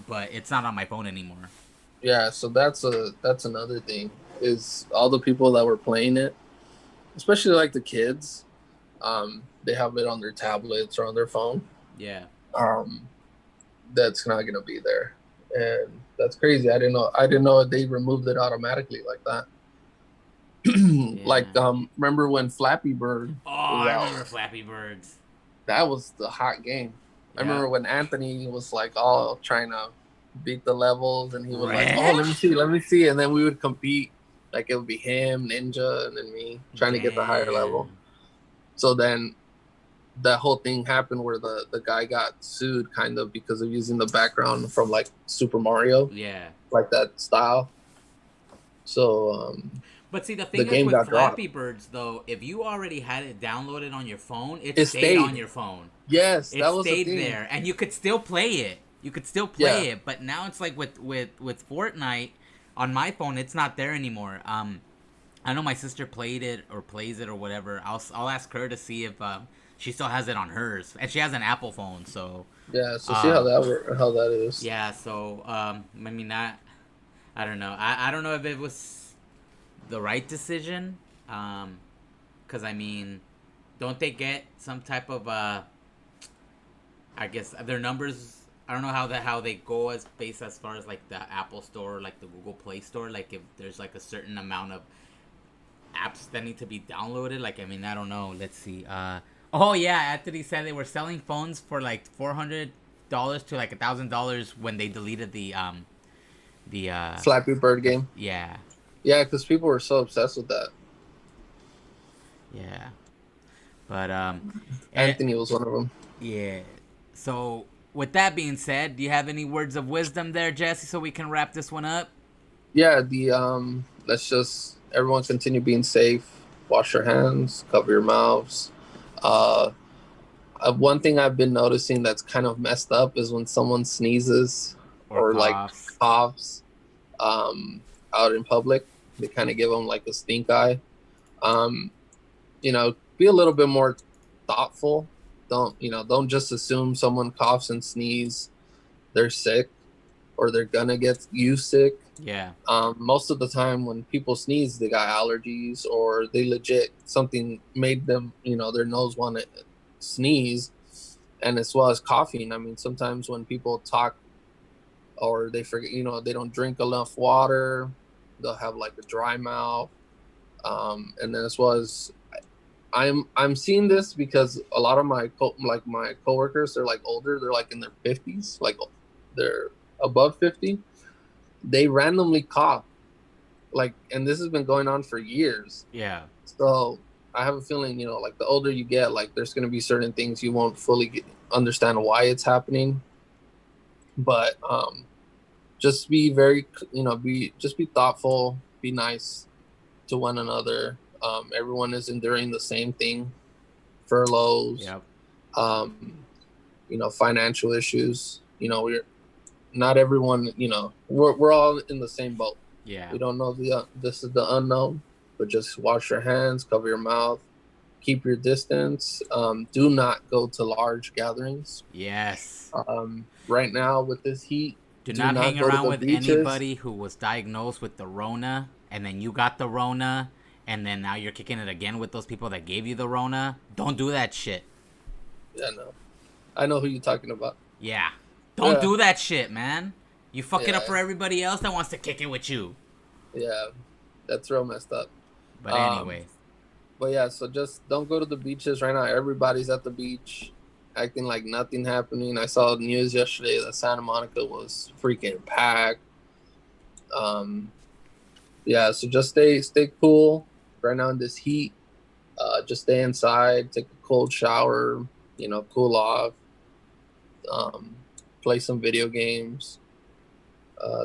but it's not on my phone anymore. Yeah, so that's another thing is all the people that were playing it, especially like the kids, they have it on their tablets or on their phone. Yeah. Um, that's not gonna be there, and that's crazy. I didn't know they removed it automatically like that. Yeah. Like remember when Flappy Bird Oh, was I remember out? Flappy Birds. That was the hot game. I Yeah. remember when Anthony was like all trying to beat the levels, and he was like, "Oh, Right? let me see," and then we would compete. Like it would be him, Ninja, and then me trying to get the higher level. Damn. So then that whole thing happened where the guy got sued kind of because of using the background from like Super Mario, Yeah. like that style. So But see, the the thing is game with got dropped. Flappy Birds, though, if you already had it downloaded on your phone, it It stayed on stayed. your phone. Yes, It that was the stayed thing. there, and you could still play it. You could still Yeah, play it, but now it's like with Fortnite on my phone, it's not there anymore. I know my sister played it or plays it or whatever. I'll ask her to see if she still has it on hers, and she has an Apple phone, so yeah. So see how um, how that is. yeah. So I mean, I don't know. I don't know if it was the right decision. Because I mean, don't they get some type of I guess their numbers. I don't know how they go as based as far as like the Apple Store, like the Google Play Store. Like if there's like a certain amount of apps that need to be downloaded. Like I mean, I don't know. Let's see. Oh yeah, Anthony said they were selling phones for like $400 to like $1,000 when they deleted the Flappy Bird game. yeah. Yeah, because people were so obsessed with that. Yeah. But it, Anthony was one of them. yeah. So with that being said, do you have any words of wisdom there, Jesse, so we can wrap this one up? Yeah, the let's just everyone continue being safe. Wash your hands, cover your mouths. Uh, one thing I've been noticing that's kind of messed up is when someone sneezes Or or like coughs? coughs um, out in public. They kind of give them like a stink eye. Um, be a little bit more thoughtful. Don't just assume someone coughs and sneeze, they're sick or they're gonna get you sick. Yeah. Most of the time when people sneeze, they got allergies or they legit something made them, their nose want to sneeze. And as well as coughing, I mean, sometimes when people talk or they forget, they don't drink enough water, they'll have like a dry mouth. And then as well as I'm seeing this because a lot of my coworkers, they're like older, they're like in their 50s, like they're above 50. They randomly cough, like, and this has been going on for years. Yeah. So I have a feeling, like the older you get, like there's going to be certain things you won't fully understand why it's happening. But just be very, be thoughtful, be nice to one another. Everyone is enduring the same thing: furloughs, Yep. um, financial issues. We're not everyone. We're all in the same boat. Yeah. We don't know this is the unknown, but just wash your hands, cover your mouth, keep your distance. Do not go to large gatherings. Yes. Right now with this heat, Do do not not hang go to around the with beaches. anybody who was diagnosed with the Rona and then you got the Rona and then now you're kicking it again with those people that gave you the Rona. Don't do that shit. Yeah, no, I know who you're talking about. Yeah. Don't Yeah, do that shit, man. You fuck it up yeah, for everybody else that wants to kick it with you. yeah. That's real messed up. But Um, anyway, but yeah, so just don't go to the beaches right now. Everybody's at the beach, acting like nothing happening. I saw news yesterday that Santa Monica was freaking packed. Um, yeah, so just stay cool right now in this heat. Just stay inside, take a cold shower, cool off, um, play some video games.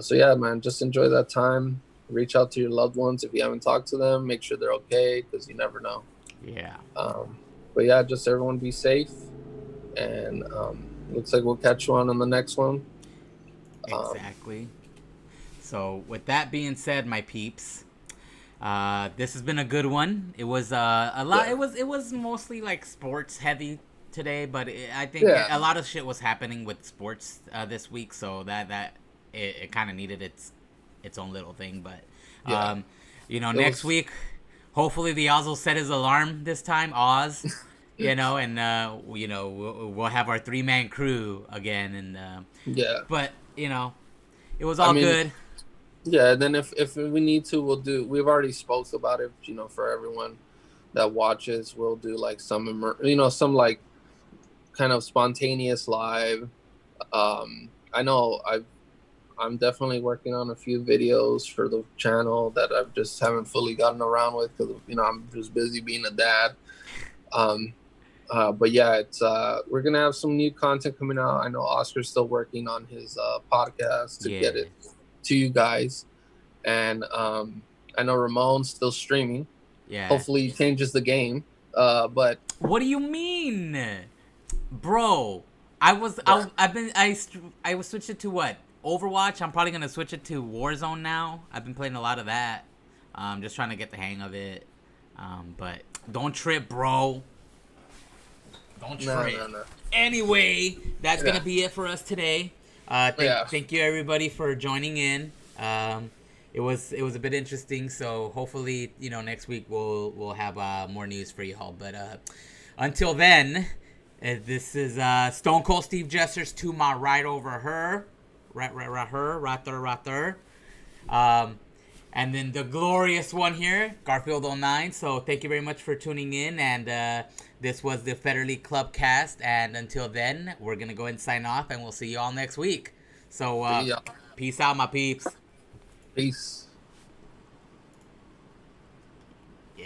So yeah, man, just enjoy that time. Reach out to your loved ones if you haven't talked to them. Make sure they're okay because you never know. yeah. Um, but yeah, just everyone be safe. And looks like we'll catch you on the next one. Um, Exactly. So, with that being said, my peeps, This has been a good one. It was a lot. Yeah. It was mostly like sports heavy today, but I think Yeah. a lot of shit was happening with sports this week, so that it kind of needed its own little thing. But Yeah. um, It next was. week, hopefully the Oz will set his alarm this time. Oz, and we'll have our 3-man crew again, and Yeah. but it was I all mean, good. yeah. Then if we need to, we'll do. We've already spoke about it. For everyone that watches, we'll do like some like kind of spontaneous live. I know I'm definitely working on a few videos for the channel that I just haven't fully gotten around with because I'm just busy being a dad. Um, but yeah, it's we're gonna have some new content coming out. I know Oscar's still working on his podcast to get Yeah, it to you guys, and I know Ramon's still streaming. yeah. Hopefully, he changes the game. But What do you mean, bro? I was yeah, I was switched it to what? Overwatch. I'm probably gonna switch it to Warzone now. I've been playing a lot of that. Just trying to get the hang of it. But don't trip, bro. Don't no, trip. no, no, Anyway, that's gonna yeah, be it for us today. yeah, Thank you everybody for joining in. It was a bit interesting. So hopefully next week we'll have more news for y'all. But until then, this is Stone Cold Steve Jesters to my right over her, right there. Um, and then the glorious one here, Garfield09. So thank you very much for tuning in. And this was the Fetterly Club cast. And until then, we're going to go ahead and sign off. And we'll see you all next week. So see ya. peace out, my peeps. Peace.